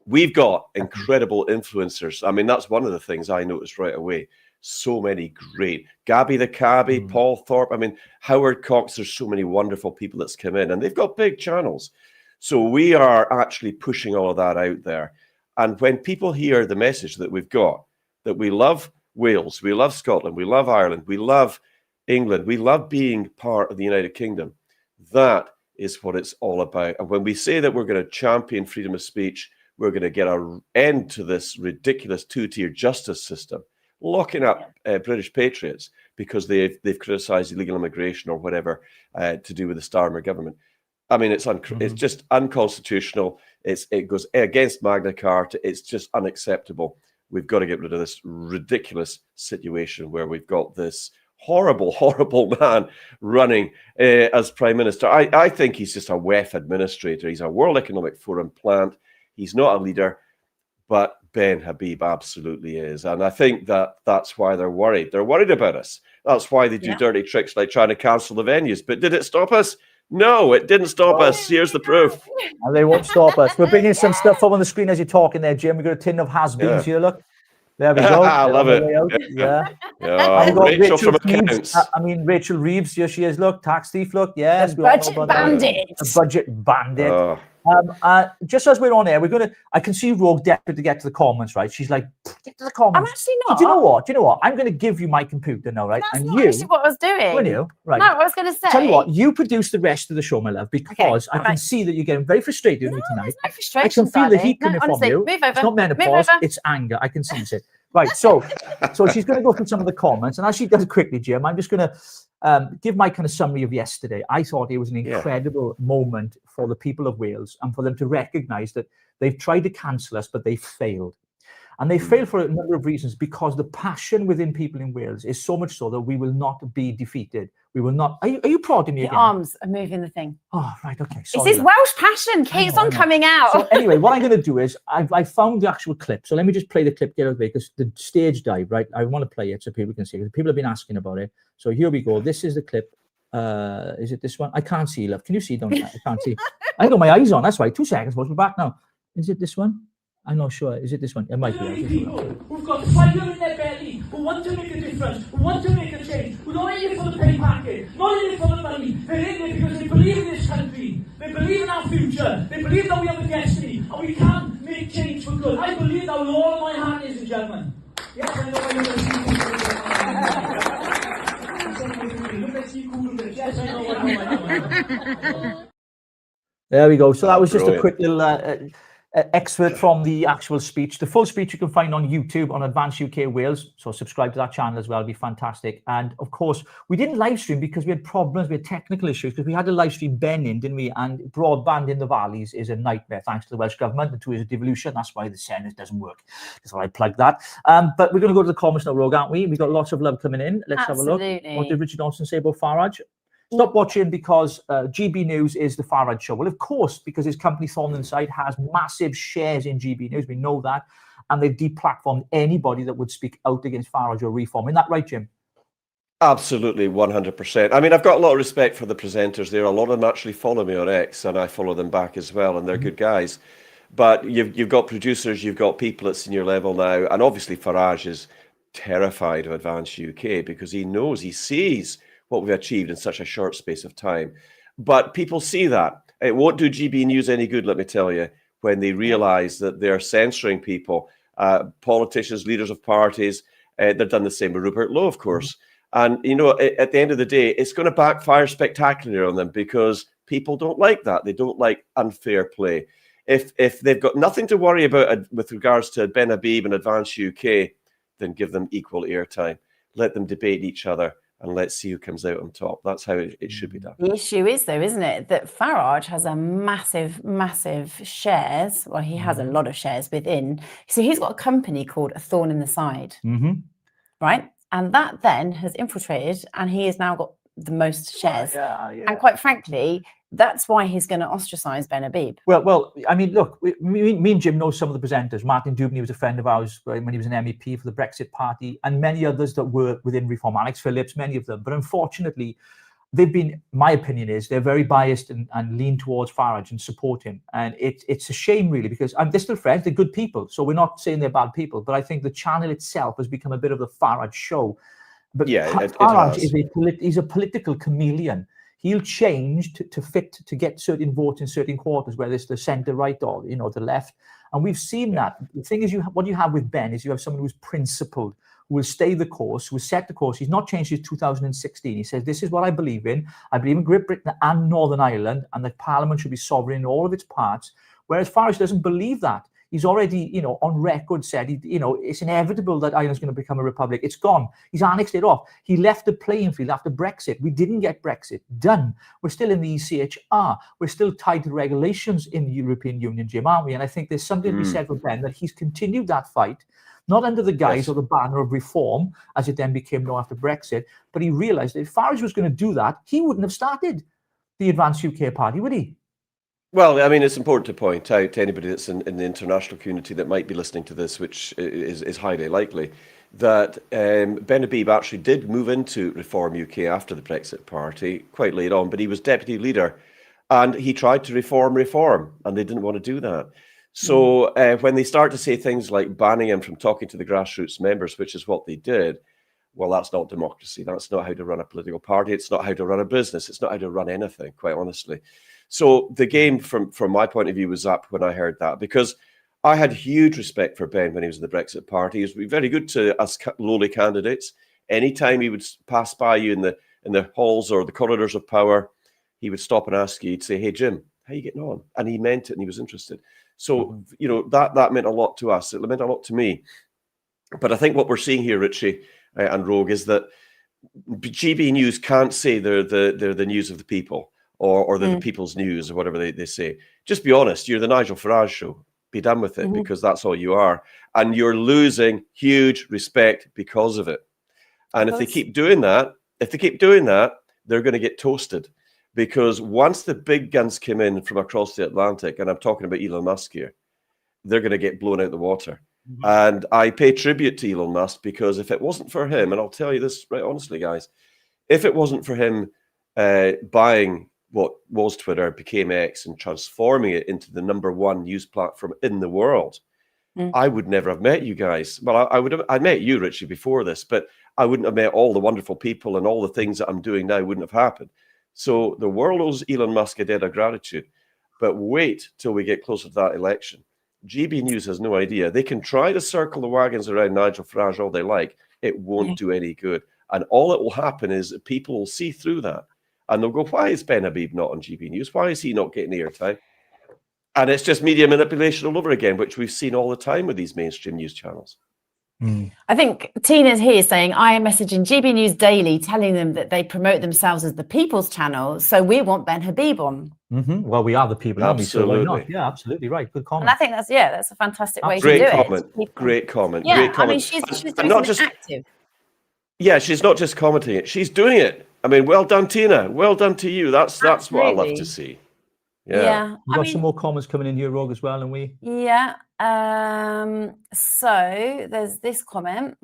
We've got incredible influencers. I mean, that's one of the things I noticed right away. So many great, Gabby the Cabbie, Paul Thorpe. I mean, Howard Cox. There's so many wonderful people that's come in, and they've got big channels. So we are actually pushing all of that out there. And when people hear the message that we've got, that we love Wales, we love Scotland, we love Ireland, we love England, we love being part of the United Kingdom, that is what it's all about. And when we say that we're going to champion freedom of speech, we're going to get an end to this ridiculous two-tier justice system, locking up British patriots because they've criticised illegal immigration or whatever to do with the Starmer government. I mean, it's just unconstitutional. It goes against Magna Carta. It's just unacceptable. We've got to get rid of this ridiculous situation where we've got this horrible, horrible man running as Prime Minister. I think he's just a WEF administrator. He's a World Economic Forum plant. He's not a leader. But Ben Habib absolutely is. And I think that's why they're worried. They're worried about us. That's why they do dirty tricks like trying to cancel the venues. But did it stop us? No, it didn't stop us. Here's the proof. And they won't stop us. We're bringing some stuff up on the screen as you're talking there, Jim. We've got a tin of has-beens here, look. There we go. I love it. Yeah. Rachel from accounts. I mean, Rachel Reeves. Here she is. Look, tax thief. Look, yes. The budget bandit. The budget bandit. Just as we're on air, I can see Rogue desperate to get to the comments, right? She's like, get to the comments. I'm actually not. Do you know what? I'm going to give you my computer now, right? That's not actually what I was doing. Were you? Right. No, I was going to say. Tell you what, you produce the rest of the show, my love, because I can see that you're getting very frustrated with me tonight. No frustration, I can feel the heat coming from you. Move over. It's not menopause, it's anger. I can sense it. Right, so she's going to go through some of the comments, and as she does quickly, Jim, I'm just going to give my kind of summary of yesterday. I thought it was an incredible moment for the people of Wales and for them to recognise that they've tried to cancel us, but they failed. And they failed for a number of reasons, because the passion within people in Wales is so much so that we will not be defeated. We will not. Are you prodding me again? Your arms are moving the thing. Oh, right, okay. Sorry, it's this Welsh passion keeps on coming out. So anyway, what I'm going to do is I found the actual clip. So let me just play the clip, get out of the way, because the stage dive, right? I want to play it so people can see it. People have been asking about it. So here we go. This is the clip. Is it this one? I can't see, love. Can you see? Don't I can't see. I got my eyes on. That's why. 2 seconds. We'll be back now. Is it this one? I'm not sure. Is it this one? It might be. People who've got fire in their belly, who want to make a difference, who want to make a change, who don't in it for the pay packet, not in it for the money. They're in it because they believe in this country. They believe in our future. They believe that we have a destiny and we can make change for good. I believe that with all of my heart, ladies and gentlemen. Yes, I know why you're going to see. There we go. So that was just a quick little excerpt from the actual speech. The full speech you can find on YouTube on Advance UK Wales. So subscribe to that channel as well. It'll be fantastic. And of course, we didn't live stream because we had problems. We had technical issues because we had to live stream Ben in, didn't we? And broadband in the valleys is a nightmare thanks to the Welsh Government and to his devolution. That's why the Senedd doesn't work. That's why I plugged that. But we're going to go to the comments now, Rogue, aren't we? We've got lots of love coming in. Let's have a look. What did Richard Johnson say about Farage? Stop watching because GB News is the Farage show. Well, of course, because his company Thorn Inside has massive shares in GB News. We know that. And they've deplatformed anybody that would speak out against Farage or Reform. Isn't that right, Jim? Absolutely, 100%. I mean, I've got a lot of respect for the presenters there. A lot of them actually follow me on X, and I follow them back as well, and they're good guys. But you've got producers, you've got people at senior level now, and obviously Farage is terrified of Advance UK because he knows, he sees what we've achieved in such a short space of time. But people see that. It won't do GB News any good, let me tell you, when they realise that they're censoring people, politicians, leaders of parties. They've done the same with Rupert Lowe, of course. And, you know, at the end of the day, it's going to backfire spectacularly on them because people don't like that. They don't like unfair play. If they've got nothing to worry about with regards to Ben Habib and Advance UK, then give them equal airtime. Let them debate each other and let's see who comes out on top. That's how it should be done. The issue is, though, isn't it, that Farage has a massive shares. Well, he has a lot of shares within. So he's got a company called A Thorn in the Side, right? And that then has infiltrated, and he has now got the most shares. And quite frankly, that's why he's going to ostracize Ben Habib. Well, I mean, look, me and Jim know some of the presenters. Martin Dubney was a friend of ours when he was an MEP for the Brexit Party, and many others that were within Reform. Alex Phillips, many of them. But unfortunately, they've been, my opinion is, they're very biased and lean towards Farage and support him. And it's a shame, really, because they're still friends, they're good people. So we're not saying they're bad people. But I think the channel itself has become a bit of the Farage show. But yeah, Farage is a political chameleon. He'll change to get certain votes in certain quarters, whether it's the centre right or the left. And we've seen that. The thing is, what you have with Ben is you have someone who's principled, who will stay the course, who will set the course. He's not changed since 2016. He says, this is what I believe in. I believe in Great Britain and Northern Ireland, and that Parliament should be sovereign in all of its parts. Whereas Farage doesn't believe that. He's already, on record said, it's inevitable that Ireland's going to become a republic. It's gone. He's annexed it off. He left the playing field after Brexit. We didn't get Brexit. Done. We're still in the ECHR. We're still tied to regulations in the European Union, Jim, aren't we? And I think there's something to be said for Ben, that he's continued that fight, not under the guise or the banner of reform, as it then became known after Brexit, but he realised that if Farage was going to do that, he wouldn't have started the Advance UK Party, would he? Well, I mean, it's important to point out to anybody that's in the international community that might be listening to this, which is highly likely, that Ben Habib actually did move into Reform UK after the Brexit Party quite late on, but he was deputy leader and he tried to reform, and they didn't want to do that. So when they start to say things like banning him from talking to the grassroots members, which is what they did, well, that's not democracy. That's not how to run a political party. It's not how to run a business. It's not how to run anything, quite honestly. So the game, from my point of view, was up when I heard that, because I had huge respect for Ben when he was in the Brexit Party. He was very good to us lowly candidates. Anytime he would pass by you in the halls or the corridors of power, he would stop and ask you, he'd say, "Hey, Jim, how are you getting on?" And he meant it and he was interested. So, that meant a lot to us. It meant a lot to me. But I think what we're seeing here, Richie and Rogue, is that GB News can't say they're the news of the people. Or the people's news, or whatever they say. Just be honest. You're the Nigel Farage show. Be done with it, because that's all you are. And you're losing huge respect because of it. And if they keep doing that, they're going to get toasted. Because once the big guns come in from across the Atlantic, and I'm talking about Elon Musk here, they're going to get blown out the water. And I pay tribute to Elon Musk, because if it wasn't for him, and I'll tell you this right honestly, guys, if it wasn't for him buying what was Twitter, became X, and transforming it into the #1 news platform in the world, I would never have met you guys. Well, I met you, Richie, before this, but I wouldn't have met all the wonderful people, and all the things that I'm doing now wouldn't have happened. So the world owes Elon Musk a debt of gratitude. But wait till we get closer to that election. GB News has no idea. They can try to circle the wagons around Nigel Farage all they like. It won't do any good. And all that will happen is that people will see through that. And they'll go, why is Ben Habib not on GB News? Why is he not getting airtime? And it's just media manipulation all over again, which we've seen all the time with these mainstream news channels. I think Tina's here saying, I am messaging GB News daily, telling them that they promote themselves as the people's channel. So we want Ben Habib on. Well, we are the people, aren't we? So why not? Absolutely. Yeah, absolutely right. Good comment. And I think that's a fantastic way to do Great it. comment. Great comment. Yeah, Great comment. I mean, she's doing not just active. Yeah, she's not just commenting it; she's doing it. I mean, well done, Tina. Well done to you. That's what I love to see. Yeah. We've got some more comments coming in here, Rogue, as well, and we. Yeah. So there's this comment.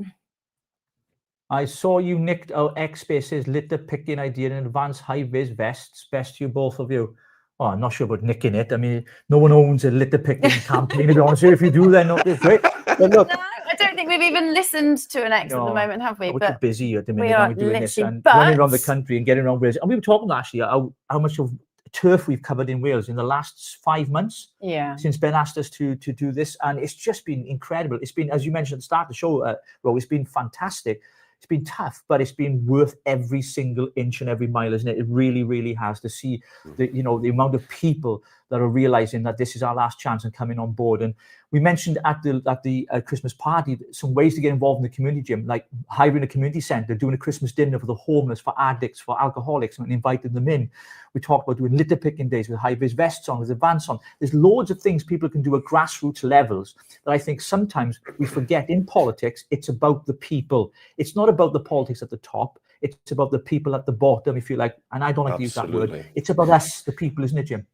I saw you nicked our X Spaces litter picking idea in advanced high-vis vests. Best to you, both of you. Oh, I'm not sure about nicking it. I mean, no one owns a litter picking campaign, to be honest. If you do, then not great. But look, No, I don't think we've even listened to an X at the moment, have we? We're too busy at the minute. We are doing this and literally, running around the country and getting around Wales. And we were talking actually how much of turf we've covered in Wales in the last 5 months. Yeah. Since Ben asked us to do this, and it's just been incredible. It's been, as you mentioned at the start of the show, Ro, it's been fantastic. It's been tough, but it's been worth every single inch and every mile, isn't it? It really, really has, to see the amount of people that are realizing that this is our last chance and coming on board. And we mentioned at the Christmas party some ways to get involved in the community, Jim, like hiring a community centre, doing a Christmas dinner for the homeless, for addicts, for alcoholics, and inviting them in. We talked about doing litter picking days with high-vis vests on, with advance on. There's loads of things people can do at grassroots levels that I think sometimes we forget. In politics, it's about the people. It's not about the politics at the top. It's about the people at the bottom, if you like. And I don't like to use that word. It's about us, the people, isn't it, Jim?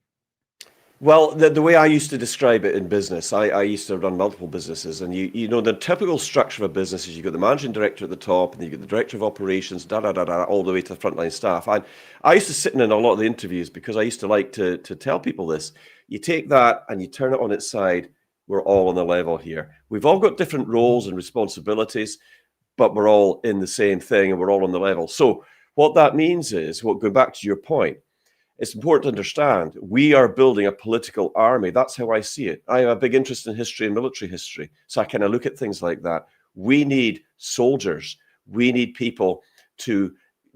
Well, the way I used to describe it in business, I used to run multiple businesses, and you know the typical structure of a business is you've got the managing director at the top, and you've got the director of operations, all the way to the frontline staff. And I used to sit in a lot of the interviews because I used to like to tell people this. You take that and you turn it on its side. We're all on the level here. We've all got different roles and responsibilities, but we're all in the same thing and we're all on the level. So what that means is, going back to your point, it's important to understand we are building a political army. That's how I see it. I have a big interest in history and military history, so I kind of look at things like that. We need soldiers. We need people to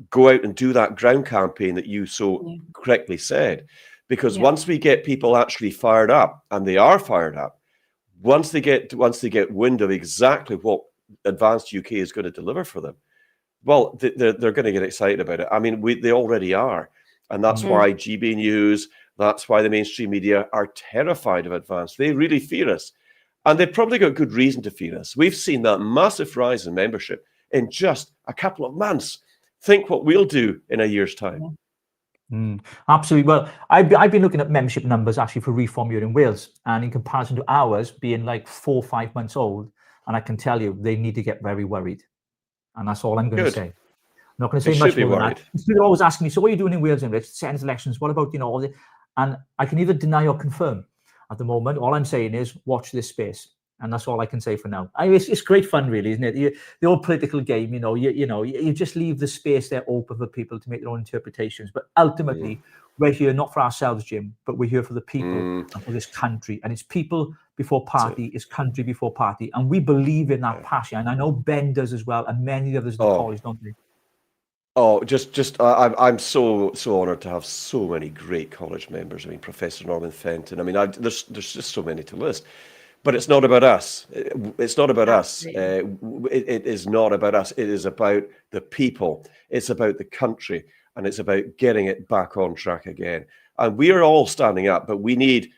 go out and do that ground campaign that you so correctly said. Because once we get people actually fired up, and they are fired up, once they get wind of exactly what Advanced UK is going to deliver for them, well, they're going to get excited about it. I mean, they already are. And that's why GB News, that's why the mainstream media are terrified of Advance. They really fear us. And they've probably got good reason to fear us. We've seen that massive rise in membership in just a couple of months. Think what we'll do in a year's time. Absolutely. Well, I've been looking at membership numbers actually for Reform Year in Wales. And in comparison to ours being like 4 or 5 months old, and I can tell you they need to get very worried. And that's all I'm going to say. Not going to say much more than that. People are always asking me, so what are you doing in Wales in Senedd elections? What about, all the... And I can either deny or confirm at the moment. All I'm saying is watch this space. And that's all I can say for now. It's great fun, really, isn't it? The old political game, you just leave the space there open for people to make their own interpretations. But ultimately, we're here not for ourselves, Jim, but we're here for the people and for this country. And it's people before party, it's country before party. And we believe in that passion. And I know Ben does as well, and many others in the college, don't they? Oh, I'm so honoured to have so many great college members. I mean, Professor Norman Fenton. I mean, there's just so many to list. But it's not about us. It's not about us. It is not about us. It is about the people. It's about the country, and it's about getting it back on track again. And we are all standing up, but we need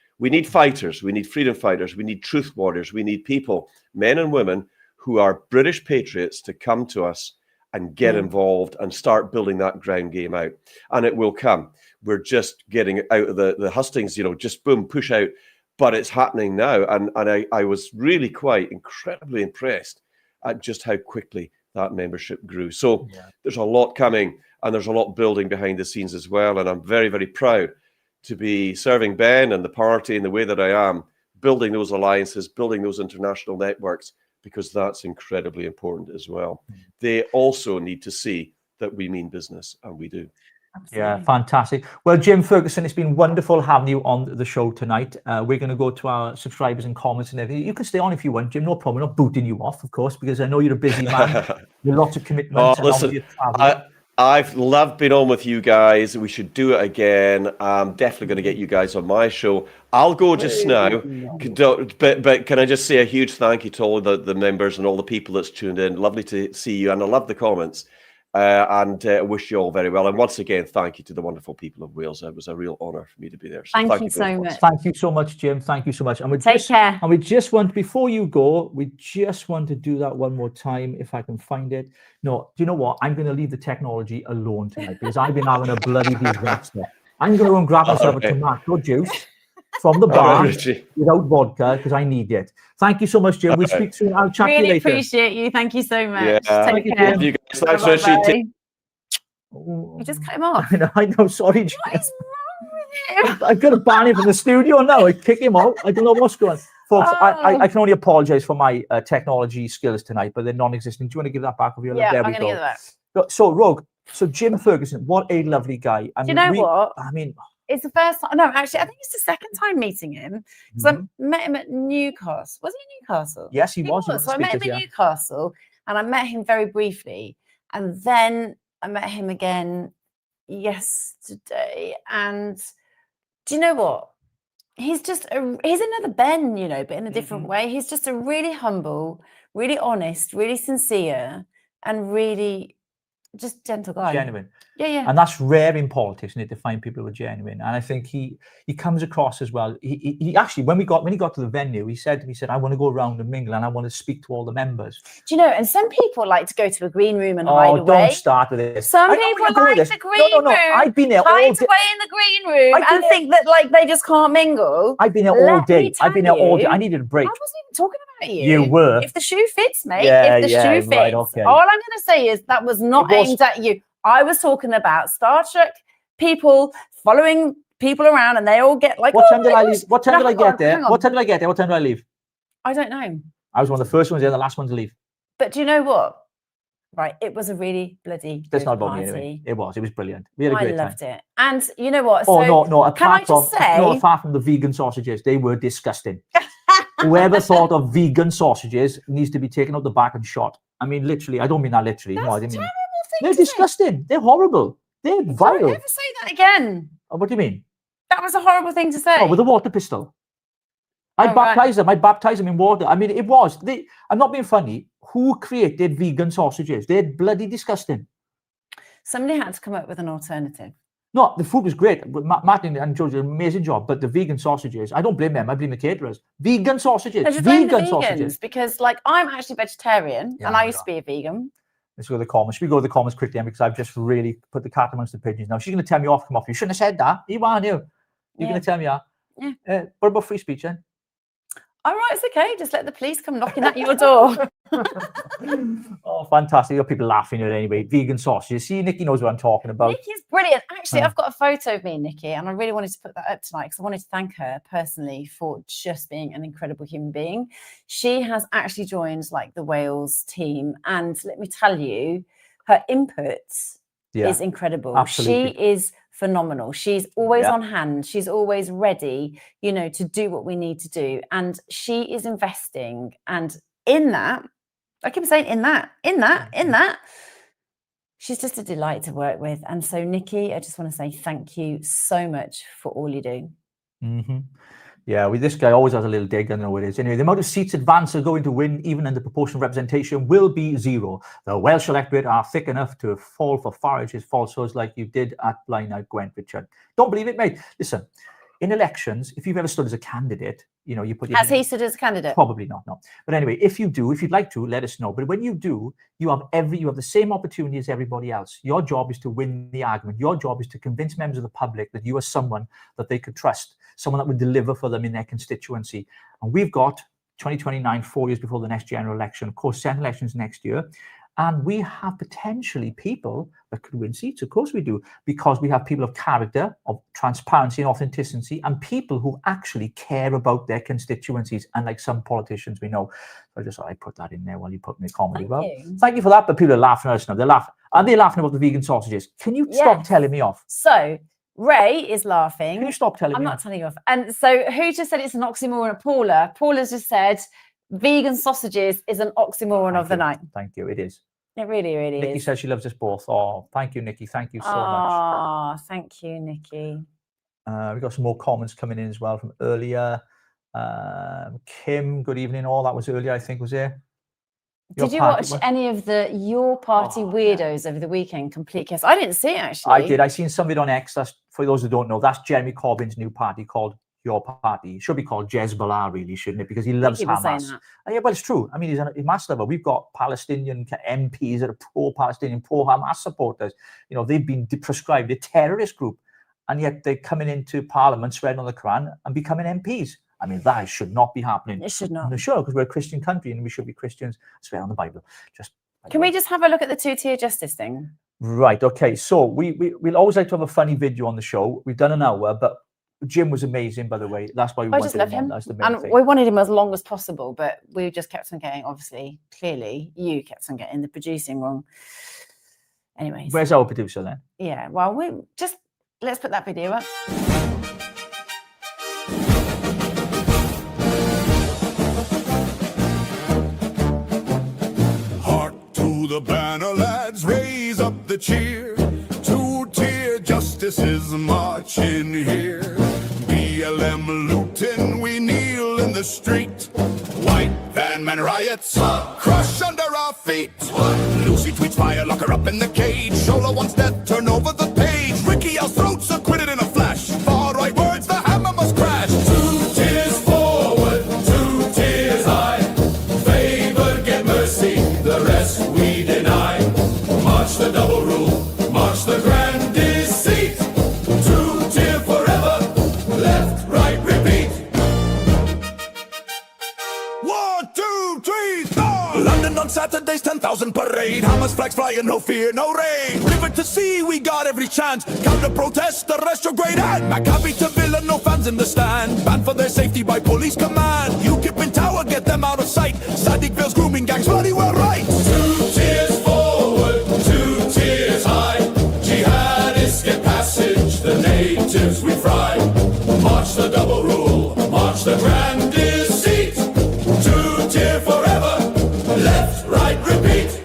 fighters. We need freedom fighters. We need truth warriors. We need people, men and women, who are British patriots to come to us and get involved and start building that ground game out. And it will come. We're just getting out of the hustings, just boom, push out. But it's happening now. And I was really quite incredibly impressed at just how quickly that membership grew. So there's a lot coming, and there's a lot building behind the scenes as well. And I'm very, very proud to be serving Ben and the party in the way that I am, building those alliances, building those international networks, because that's incredibly important as well. They also need to see that we mean business, and we do. Absolutely. Yeah, fantastic. Well, Jim Ferguson, it's been wonderful having you on the show tonight. We're going to go to our subscribers and comments and everything. You can stay on if you want, Jim, no problem. I'm not booting you off, of course, because I know you're a busy man. You've lots of commitments. Listen, I've loved being on with you guys. We should do it again. I'm definitely going to get you guys on my show. I'll go just now, but can I just say a huge thank you to all the members and all the people that's tuned in. Lovely to see you, and I love the comments. and wish you all very well. And once again, thank you to the wonderful people of Wales. It was a real honour for me to be there. So thank you so much. Thank you so much, Jim. Thank you so much. And we Take care. And we just want, before you go, we just want to do that one more time, if I can find it. No, do you know what? I'm going to leave the technology alone tonight because I've been having a bloody disaster. I'm going to go and grab myself a tomato juice from the bar without vodka because I need it. Thank you so much, Jim. We'll speak soon. I'll chat to you later. Really appreciate you. Thank you so much. Yeah. Take care. Love you guys. Thanks, Richie. You just cut him off. I know. Sorry, Jim. What is wrong with him? I've got to ban him from the studio now. I kick him out. I don't know what's going on. Folks, I can only apologise for my technology skills tonight, but they're non-existent. Do you want to give that back? Yeah, I'm going to give that back. So, Rogue, Jim Ferguson, what a lovely guy. I mean, do you know what? I mean, it's the first time. No, actually, I think it's the second time meeting him because I met him at Newcastle. Was he in Newcastle? Yes, he was. So I met him in Newcastle, and I met him very briefly, and then I met him again yesterday. And do you know what? He's another Ben, you know, but in a different way. He's just a really humble, really honest, really sincere, and really just gentle guy. Genuine. Yeah. And that's rare in politics, isn't it, to find people who are genuine. And I think he comes across as well. He actually, when he got to the venue, he said, I want to go around and mingle and I want to speak to all the members. Do you know, and some people like to go to a green room and hide away. Oh, don't start with this. Some people like the green room. I've been there all day. Hide away in the green room and think that like they just can't mingle. I've been there all day. I needed a break. I wasn't even talking about you. You were. If the shoe fits, mate. Yeah, if the shoe fits. Right, okay. All I'm going to say is that was not aimed at you. I was talking about Star Trek people following people around and they all get like, what time did I leave? What time did I get there? What time did I get there? What time did I leave? I don't know. I was one of the first ones there, the last one to leave. But do you know what? Right, it was a really bloody That's not about party. me anyway. It was brilliant. We had a great time. I loved it. And you know what? Oh, no, apart from the vegan sausages, they were disgusting. Whoever thought of vegan sausages needs to be taken out the back and shot. I mean, literally, I don't mean that literally. That's no, I didn't mean. They're disgusting. They're horrible. They're vile. Don't ever say that again. Oh, what do you mean? That was a horrible thing to say. Oh, with a water pistol. I baptized them in water. I mean, it was. I'm not being funny. Who created vegan sausages? They're bloody disgusting. Somebody had to come up with an alternative. No, the food was great. Martin and George did an amazing job. But the vegan sausages, I don't blame them. I blame the caterers. Vegan sausages. Vegan sausages. Because, like, I'm actually vegetarian and I used to be a vegan. Let's go to the comments. Should we go to the comments quickly, because I've just really put the cat amongst the pigeons now. She's going to tell me off, come off. You shouldn't have said that. You are new. You're going to tell me that. Yeah. What about free speech then? All right, it's okay. Just let the police come knocking at your door. Oh, fantastic. You've got people laughing at it anyway. Vegan sausages. See, Nikki knows what I'm talking about. Nikki's brilliant. Actually, I've got a photo of me and Nikki, and I really wanted to put that up tonight because I wanted to thank her personally for just being an incredible human being. She has actually joined like the Wales team, and let me tell you, her input is incredible. Absolutely. She is phenomenal. She's always on hand. She's always ready, you know, to do what we need to do. And she is investing. And in that, I keep saying in that, she's just a delight to work with. And so, Nikki, I just want to say thank you so much for all you do. Mm-hmm. Yeah, this guy always has a little dig. I don't know what it is. Anyway, the amount of seats advance are going to win, even in the proportional representation, will be 0. The Welsh electorate are thick enough to fall for Farage's falsehoods like you did at Blind Out Gwent, Richard. Don't believe it, mate. Listen, in elections, if you've ever stood as a candidate, you know, you put your Has he stood as a candidate? Probably not, no. But anyway, if you do, if you'd like to, let us know. But when you do, you have the same opportunity as everybody else. Your job is to win the argument. Your job is to convince members of the public that you are someone that they could trust, someone that would deliver for them in their constituency. And we've got 2029, 4 years before the next general election. Of course, Senedd elections next year. And we have potentially people that could win seats. Of course we do, because we have people of character, of transparency and authenticity, and people who actually care about their constituencies, unlike some politicians we know. So I just thought I'd put that in there while you put in the comment as well. Thank you for that, but people are laughing at us now. They're laughing. Are they laughing about the vegan sausages? Can you stop telling me off? So Ray is laughing. Can you stop telling me I'm not telling you off. And so who just said it's an oxymoron? Paula. Paula's just said vegan sausages is an oxymoron of the night. Thank you. It is. It really, really is. Nikki says she loves us both. Oh, thank you, Nikki. Thank you so much. Oh, thank you, Nikki. We've got some more comments coming in as well from earlier. Kim, good evening all. That was earlier, I think, was there? Did you watch any of your party weirdos over the weekend? Complete chaos. I didn't see it, actually. I did. I seen some of it on X. That's, for those who don't know, that's Jeremy Corbyn's new party called Your Party. It should be called Jezbollah, really, shouldn't it? Because he loves Hamas. Yeah, well, it's true. I mean, he's a mass lover. We've got Palestinian MPs that are pro-Palestinian, pro-Hamas supporters. You know, they've been prescribed a terrorist group, and yet they're coming into Parliament, swearing on the Quran, and becoming MPs. I mean, that should not be happening. It should not. No, sure, because we're a Christian country and we should be Christians. Swear on the Bible. Can we just have a look at the two-tier justice thing? Right. Okay. So we'll always like to have a funny video on the show. We've done an hour, but Jim was amazing, by the way. That's why we wanted him on. That's the main thing. We wanted him as long as possible, but we just kept on getting, obviously, clearly, you kept on getting the producing wrong. Anyways. Where's our producer then? Yeah. Well, let's put that video up. The banner lads raise up the cheer. Two-tier justice is marching here. BLM looting, we kneel in the street. White van man riots, crush under our feet. Lucy tweets fire, lock her up in the cage. Shola wants death, turn over the page. Ricky yells throats acquitted in a flash. Far right words, the hammer must crash. 2 tiers forward, 2 tiers high. Favored get mercy, the rest we deny. March the double rule, march the grand deceit. 2-tier forever, left, right, repeat. 1, 2, 3, 4. London on Saturday's 10,000 parade. Hamas flags flying, no fear, no rain. River to sea, we got every chance. Counter protest, the retrograde and Maccabi to Villa, no fans in the stand. Banned for their safety by police command. UKIP in tower, get them out of sight. Sadiqville's grooming gangs, bloody well right. 2 tiers forward, 2 tiers high. Jihadists get passage, the natives we fry. March the double rule, march the grand deceit. 2-tier forever, left, right, repeat.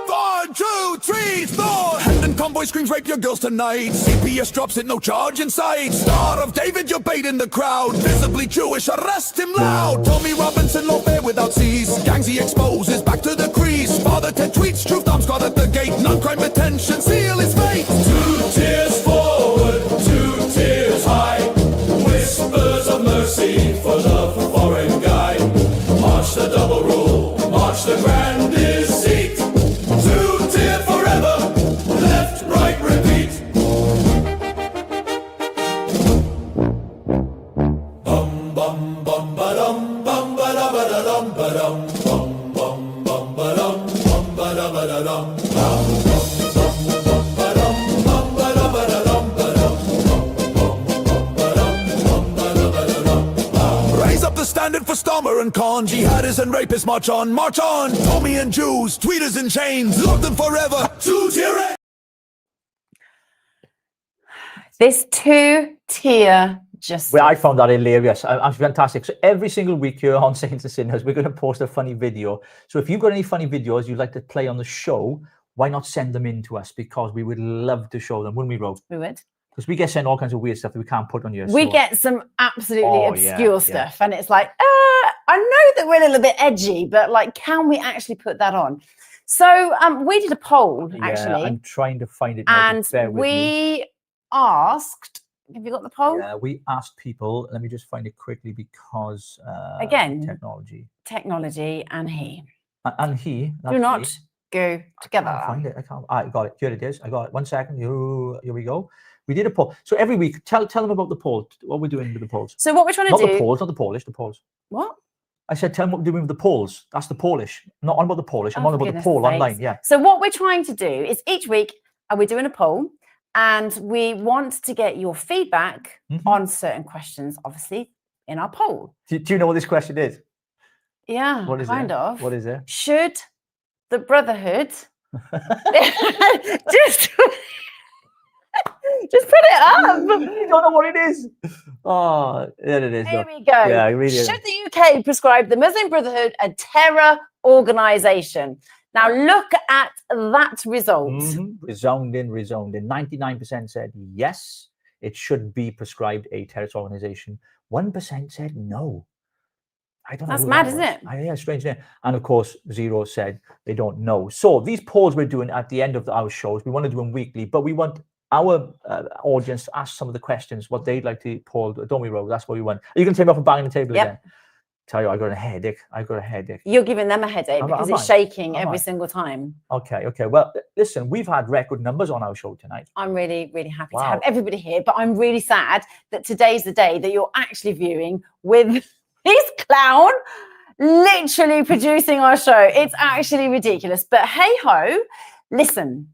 1, 2, 3, 4. Hendon convoy screams rape your girls tonight. CPS drops it, no charge in sight. Star of David, you're bait in the crowd. Visibly Jewish, arrest him loud. Tommy Robinson, no fair without cease. Gangs he exposes, back to the crease. Father Ted tweets, truth arms got at the gate. Non-crime attention, seal his fate. 2 tiers forward, 2 tiers high. Whispers of mercy for love for foreign guy. March the double rule, march the grand deceit. 2-tier forever, left, right, repeat. Bum bum bum ba dum bum ba da ba da dum ba dum bum bum bum ba dum bum ba da ba da dum bum bum bum ba dum bum ba da ba da dum ba dum bum bum ba dum bum ba da ba da dum. Raise up the standard for Stormer and Khan. Jihadists and rapists march on, march on. Tommy and Jews, tweeters in chains, lock them forever. 2-tier. This 2-tier justice. Well, I found that hilarious. It's fantastic. So every single week here on Saints and Sinners, we're going to post a funny video. So if you've got any funny videos you'd like to play on the show, why not send them in to us? Because we would love to show them, wouldn't we, Rogue? We would. Because we get sent all kinds of weird stuff that we can't put on here. We get some absolutely obscure stuff. And it's like, I know that we're a little bit edgy, but like, can we actually put that on? So we did a poll, actually. I'm trying to find it now. And we asked, have you got the poll? Yeah, we asked people. Let me just find it quickly because again, technology and he. And he do not go together. I can't find it. I can't. I got it. Here it is. I got it. 1 second. Here we go. We did a poll. So every week, tell them about the poll. What we're doing with the polls. So what we're trying to do. Not the polls, not the Polish, the polls. What? I said, tell them what we're doing with the polls. That's the Polish. I'm not on about the Polish. I'm on about the poll online. Yeah. So what we're trying to do is each week, we're doing a poll. And we want to get your feedback on certain questions, obviously, in our poll. Do you know what this question is? Yeah, what is kind of. What is it? Should the Brotherhood just put it up? You don't know what it is. Oh, there it is. Here we go. Yeah, really. Should the UK prescribe the Muslim Brotherhood a terror organisation? Now look at that result. Resounding. 99% said yes, it should be prescribed a terrorist organization. 1% said no. I don't know. That's mad, isn't it? Yeah, strange name. And of course, Zero said they don't know. So these polls we're doing at the end of our shows, we want to do them weekly, but we want our audience to ask some of the questions, what they'd like to poll. Don't we, Rogue? That's what we want. Are you going to take me off and banging the table again? Tell you, I got a headache. You're giving them a headache because it's shaking every single time. Okay. Well, listen, we've had record numbers on our show tonight. I'm really, really happy to have everybody here, but I'm really sad that today's the day that you're actually viewing with this clown literally producing our show. It's actually ridiculous. But hey ho, listen.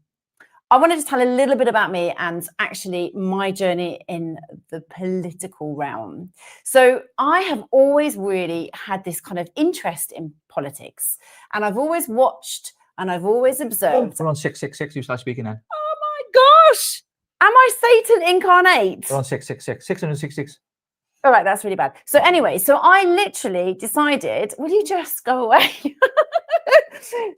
I wanted to tell a little bit about me and actually my journey in the political realm. So I have always really had this kind of interest in politics, and I've always watched and I've always observed. We're on 666. You start speaking then. Oh my gosh. Am I Satan incarnate? We're on 666. 666. All right, that's really bad. So anyway, so I literally decided, will you just go away?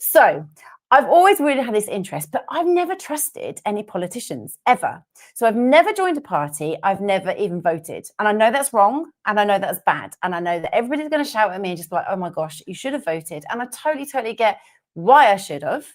So I've always really had this interest, but I've never trusted any politicians ever. So I've never joined a party. I've never even voted. And I know that's wrong. And I know that's bad. And I know that everybody's going to shout at me and just be like, oh my gosh, you should have voted. And I totally get why I should have.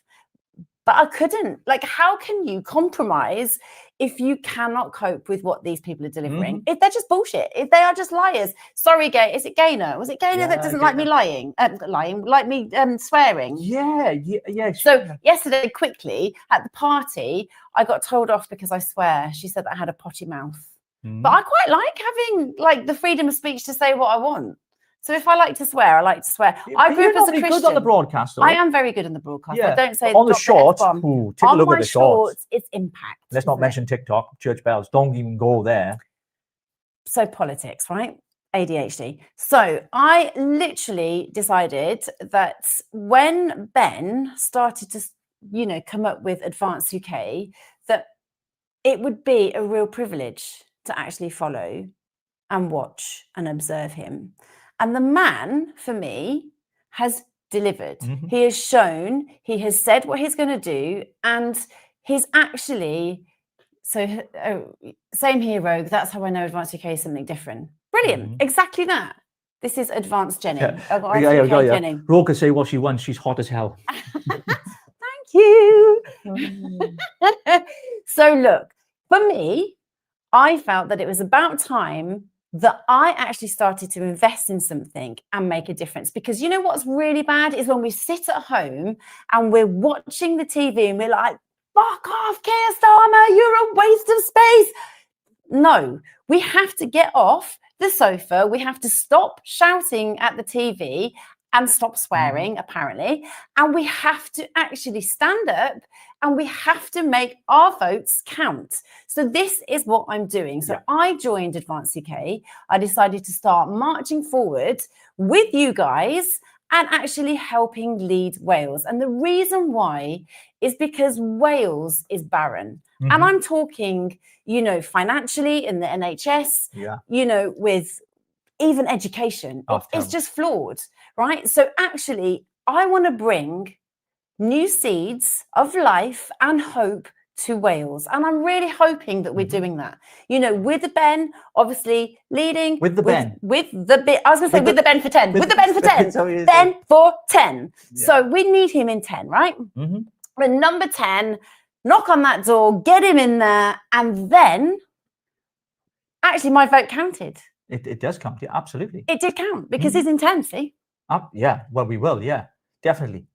But I couldn't. Like, how can you compromise if you cannot cope with what these people are delivering? If they're just bullshit, if they are just liars. Sorry, Gay. Is it Gaynor? Was it Gaynor that doesn't like me like me swearing? Yeah. So yesterday, quickly at the party, I got told off because I swear. She said that I had a potty mouth. But I quite like having like the freedom of speech to say what I want. So if I like to swear, I like to swear. I grew up as a Christian. Good on the broadcast, though. I am very good on the broadcast. I don't say on the shorts. Take a look at the shorts. It's impact. Let's not mention TikTok, church bells. Don't even go there. So politics, right? ADHD. So I literally decided that when Ben started to, come up with Advanced UK, that it would be a real privilege to actually follow and watch and observe him. And the man, for me, has delivered. He has shown, he has said what he's going to do, and he's actually, same here, Rogue. That's how I know Advanced UK is something different. Brilliant. Exactly that. This is Advanced Jenny. Jenny. Rogue can say what she wants. She's hot as hell. Thank you. So look, for me, I felt that it was about time that I actually started to invest in something and make a difference. Because you know what's really bad is when we sit at home and we're watching the TV and we're like, fuck off, Keir Starmer, you're a waste of space. No, we have to get off the sofa. We have to stop shouting at the TV and stop swearing, apparently. And we have to actually stand up and we have to make our votes count. So this is what I'm doing. So I joined Advanced UK. I decided to start marching forward with you guys and actually helping lead Wales. And the reason why is because Wales is barren. And I'm talking, financially in the NHS, with even education. It's just flawed, right? So actually, I want to bring new seeds of life and hope to Wales. And I'm really hoping that we're doing that. With the Ben, obviously leading. With the Ben. With the Ben. I was going to say with the Ben for 10. With the Ben for 10. Ben for 10. Yeah. So we need him in 10, right? But number 10, knock on that door, get him in there. And then actually my vote counted. It does count, yeah, absolutely. It did count because he's in 10, see? Yeah, well, we will, yeah. Definitely.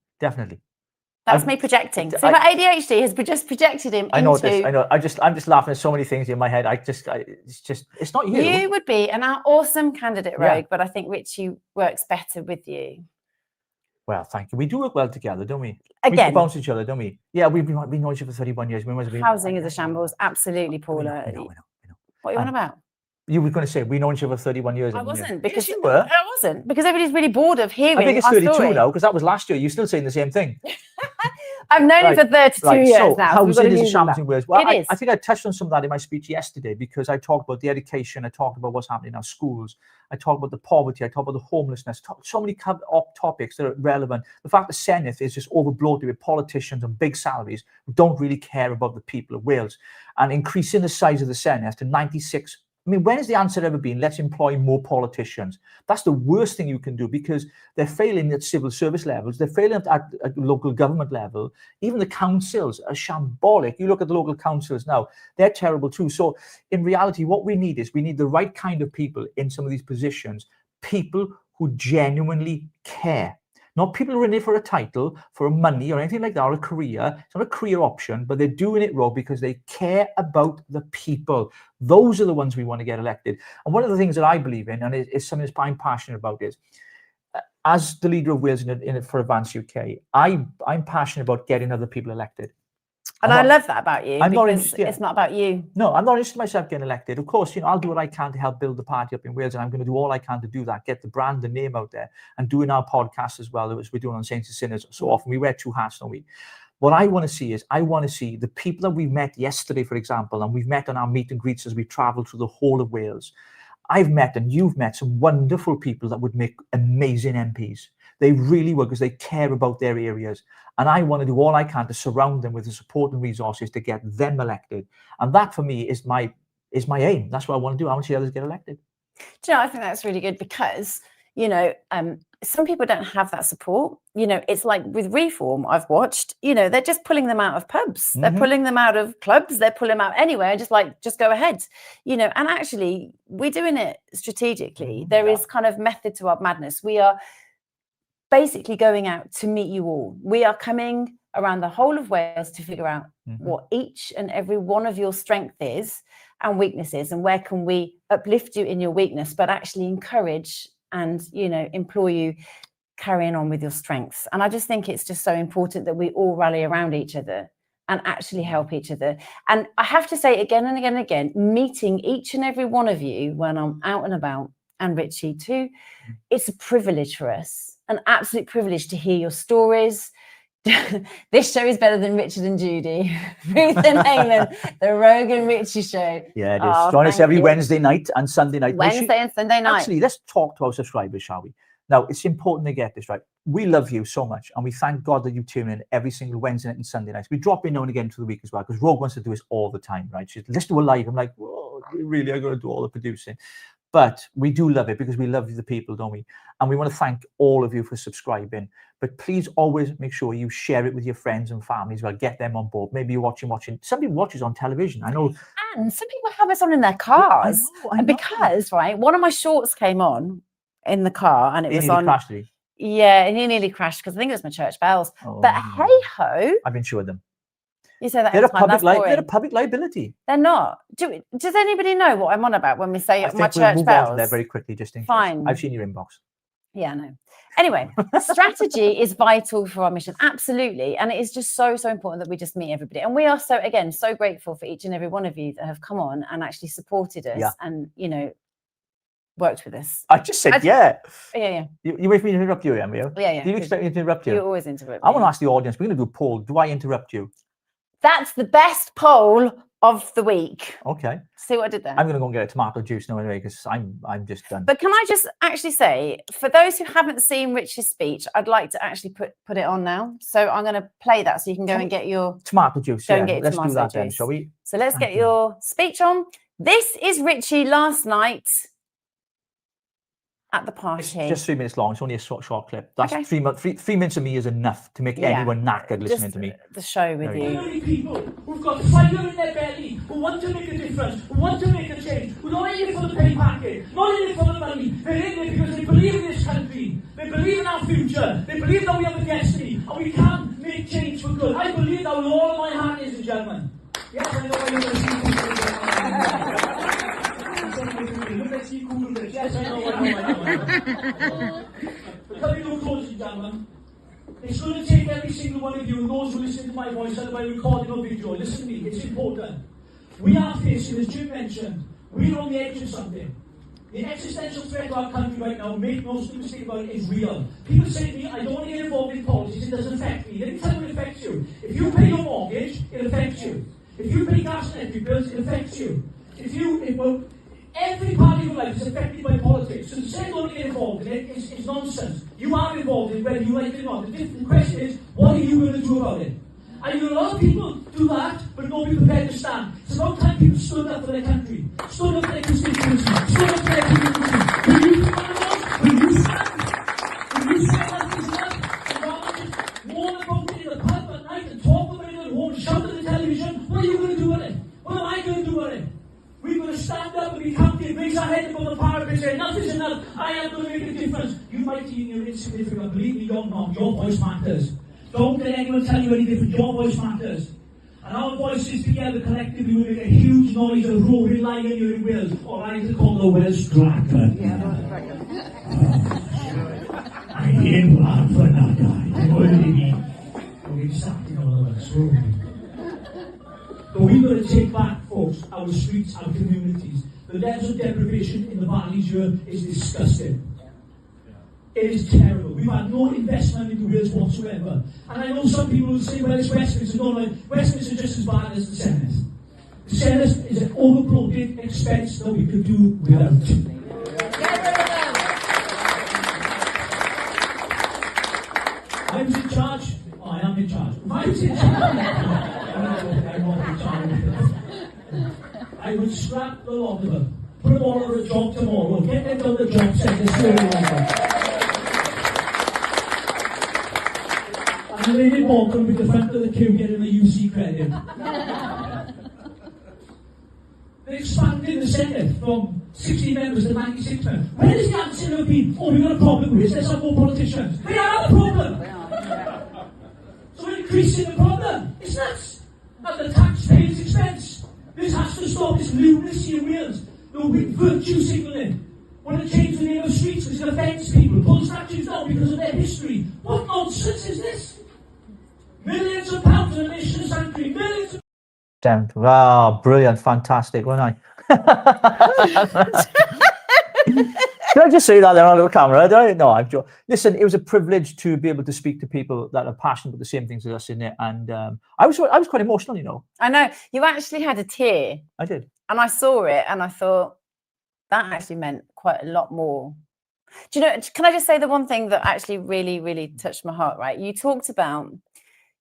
That's me projecting. So my ADHD has just projected him. I know this. I know. I'm just laughing at so many things in my head. It's not you. You would be an awesome candidate, Rogue, but I think Richie works better with you. Well, thank you. We do work well together, don't we? Again. We bounce each other, don't we? Yeah, we've been knowing each other for 31 years. Housing is a shambles. Absolutely, Paula. I know. What are you on about? You were going to say, we known each other for 31 years. I wasn't, because you were. I wasn't, because everybody's really bored of hearing I think it's 32 story. now, because that was last year. You're still saying the same thing. I've known him for 32 years now. Housing is a shambles in Wales. Well, it is. I think I touched on some of that in my speech yesterday, because I talked about the education, I talked about what's happening in our schools, I talked about the poverty, I talked about the homelessness, so many topics that are relevant. The fact that Senedd is just overbloated with politicians and big salaries who don't really care about the people of Wales, and increasing the size of the Senedd to 96 I mean, when has the answer ever been, let's employ more politicians? That's the worst thing you can do, because they're failing at civil service levels. They're failing at local government level. Even the councils are shambolic. You look at the local councils now, they're terrible too. So in reality, what we need is we need the right kind of people in some of these positions, people who genuinely care. Not people who are in it for a title, for money or anything like that, or a career. It's not a career option, but they're doing it, Rob, because they care about the people. Those are the ones we want to get elected. And one of the things that I believe in, and it's something that I'm passionate about, is as the leader of Wales in it for Advance UK, I'm passionate about getting other people elected. And I love that about you, because yeah. it's not about you. No, I'm not interested in myself getting elected. Of course, I'll do what I can to help build the party up in Wales, and I'm going to do all I can to do that, get the brand, the name out there, and doing our podcast as well, as we're doing on Saints and Sinners so often. We wear two hats, don't we? What I want to see is, I want to see the people that we met yesterday, for example, and we've met on our meet and greets as we travel through the whole of Wales. I've met, and you've met, some wonderful people that would make amazing MPs. They really would, because they care about their areas. And I want to do all I can to surround them with the support and resources to get them elected. And that, for me, is my aim. That's what I want to do. I want to see others get elected. Do you know, I think that's really good, because, some people don't have that support. It's like with Reform, I've watched, they're just pulling them out of pubs. They're pulling them out of clubs. They're pulling them out anywhere, just go ahead. And actually, we're doing it strategically. There is kind of method to our madness. We are basically going out to meet you all. We are coming around the whole of Wales to figure out what each and every one of your strength is and weaknesses, and where can we uplift you in your weakness, but actually encourage and, implore you carrying on with your strengths. And I just think it's just so important that we all rally around each other and actually help each other. And I have to say again and again and again, meeting each and every one of you when I'm out and about, and Richie too, it's a privilege for us. An absolute privilege to hear your stories. This show is better than Richard and Judy. Ruth and Halen, the Rogue and Richie show. Yeah, it is. Join us every Wednesday night and Sunday night. Wednesday and Sunday night. Actually, let's talk to our subscribers, shall we? Now, it's important to get this right. We love you so much, and we thank God that you tune in every single Wednesday night and Sunday night. We drop in now and again through the week as well, because Rogue wants to do this all the time, right? Let's do a live. I'm like, whoa, really? I got to do all the producing. But we do love it, because we love the people, don't we? And we want to thank all of you for subscribing. But please always make sure you share it with your friends and families. Well, get them on board. Maybe you're watching. Somebody watches on television. I know. And some people have us on in their cars. I know. Because, right, one of my shorts came on in the car, and it was on. Crashed, did he? Yeah, and he nearly crashed, because I think it was my church bells. But hey-ho. I've insured them. You say that they're they're a public liability. They're not. Does anybody know what I'm on about when we say my church move bells? On to there very quickly, just in case. Fine. I've seen your inbox. Yeah, I know. Anyway, strategy is vital for our mission. Absolutely. And it is just so, so important that we just meet everybody. And we are so grateful for each and every one of you that have come on and actually supported us and, worked with us. I just said, yeah. Yeah. You wait for me to interrupt you, Emilio? Yeah. Do you expect me to interrupt you? You always interrupt me. I want to ask the audience, we're going to do a poll. Do I interrupt you? That's the best poll of the week. Okay. See what I did there? I'm going to go and get a tomato juice now anyway, because I'm just done. But can I just actually say, for those who haven't seen Rich's speech, I'd like to actually put it on now. So I'm going to play that so you can go and get your tomato juice. Go and get your let's tomato do that juice. Then, shall we? So let's get your speech on. This is Richie last night at the party. It's just 3 minutes long. It's only a short clip. That's okay. 3 minutes of me is enough to make anyone knackered listening to me. The show with you. Many people who've got fire in their belly, who want to make a difference, who want to make a change, who don't in it for the pay packet, not in it for the money. They're in it because they believe in this country. They believe in our future. They believe that we have a destiny and we can make change for good. I believe that with all of my heart, ladies and gentlemen. Yes, I know you're going to see Yes, I know. Coming to a close, ladies and gentlemen. It's going to take every single one of you and those who listen to my voice, either by recording or video. Listen to me, it's important. We are facing, as Jim mentioned, we're on the edge of something. The existential threat to our country right now, make no mistake about it, is real. People say to me, I don't want to get involved in politics, it doesn't affect me. Let me tell you what affects you. If you pay your mortgage, it affects you. If you pay gas and electric bills, it affects you. Every part of your life is affected by politics. So to say don't get involved in it is nonsense. You are involved in it, whether you like it or not. The different question is, what are you going to do about it? And you know, a lot of people do that, but nobody prepared to stand. It's about time people stood up for their country, stood up for their constituents. Stand up and be counted, raise our head above the parapet, say enough is enough, I am going to make a difference. You might think you're insignificant, believe me, you're not. Your voice matters. Don't let anyone tell you any different, your voice matters. And our voices together collectively will make a huge noise of roaring lion here in Wales, or I like to call the Welsh dragon. I ain't one for that guy. You know what I mean? We're getting started all of us, But we've got to take back, folks, our streets, our communities. The levels of deprivation in the valleys here is disgusting. It is terrible. We've had no investment into Wales whatsoever. And I know some people will say, well, it's Westminster. No, Westminster is just as bad as the Senedd. The Senedd is an overbloated expense that we could do without. I was in charge. Oh, I am in charge. If I was in charge. I would scrap the lot of them, put them all on a job tomorrow, get them on the job centre, and they didn't want them with the front of the queue getting a UC credit. They expanded the Senedd from 60 members to 96 members. Where is the answer of being, oh, we've got a problem with this, let's have more politicians? They are the problem! So we're increasing the problem. It's nuts. At the taxpayers' expense. This has to stop, this lunacy in Wales. No virtue signalling. Want to change the name of streets because it offends people. Pull statues down because of their history. What nonsense is this? Millions of pounds in a nation sanctuary. Millions of... Wow, brilliant, fantastic, wasn't I? Did I just say that there on the camera? No, I'm joking. Listen, it was a privilege to be able to speak to people that are passionate about the same things as us in it, and I was quite emotional, you know. I know you actually had a tear. I did, and I saw it, and I thought that actually meant quite a lot more. Do you know? Can I just say the one thing that actually really, really touched my heart? Right, you talked about,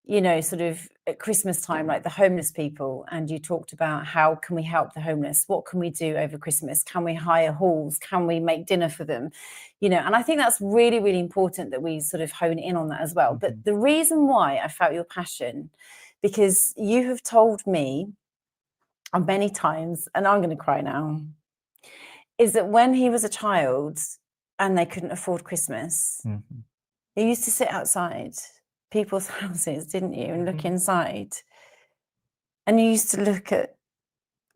you know, sort of at Christmas time, like the homeless people, and you talked about how can we help the homeless? What can we do over Christmas? Can we hire halls? Can we make dinner for them? You know, and I think that's really, really important that we sort of hone in on that as well. But the reason why I felt your passion, because you have told me many times, and I'm going to cry now, is that when he was a child and they couldn't afford Christmas, he used to sit outside people's houses, didn't you, and look inside, and you used to look at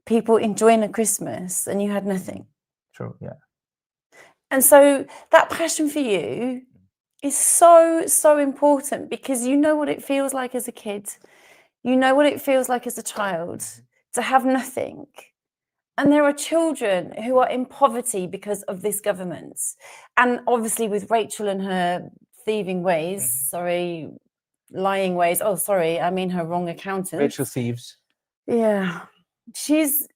people enjoying a Christmas and you had nothing. True, yeah. And so that passion for you is so important, because you know what it feels like as a kid, you know what it feels like as a child to have nothing. And there are children who are in poverty because of this government, and obviously with Rachel and her thieving ways, lying ways. Oh, sorry, I mean her wrong accountant. Rachel thieves. Yeah, she's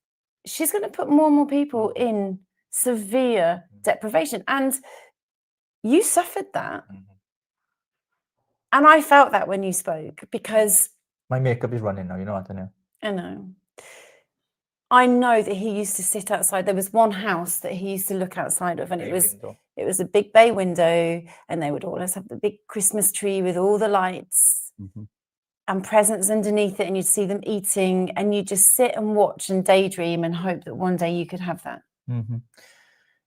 going to put more and more people in severe deprivation, and you suffered that. And I felt that when you spoke, because my makeup is running now. You know what I know. I know. I know that he used to sit outside. There was one house that he used to look outside of, and it was a big bay window, and they would always have the big Christmas tree with all the lights and presents underneath it, and you'd see them eating, and you'd just sit and watch and daydream and hope that one day you could have that.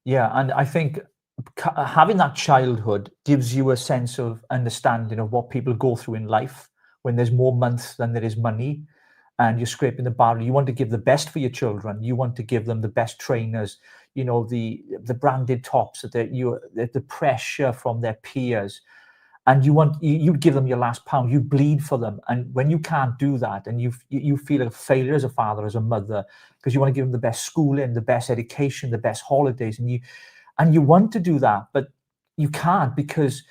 Yeah, and I think having that childhood gives you a sense of understanding of what people go through in life when there's more months than there is money. And you're scraping the barrel. You want to give the best for your children. You want to give them the best trainers, you know, the branded tops, the pressure from their peers. And you give them your last pound. You bleed for them. And when you can't do that, and you feel a failure as a father, as a mother, because you want to give them the best schooling, the best education, the best holidays, and you want to do that, but you can't, because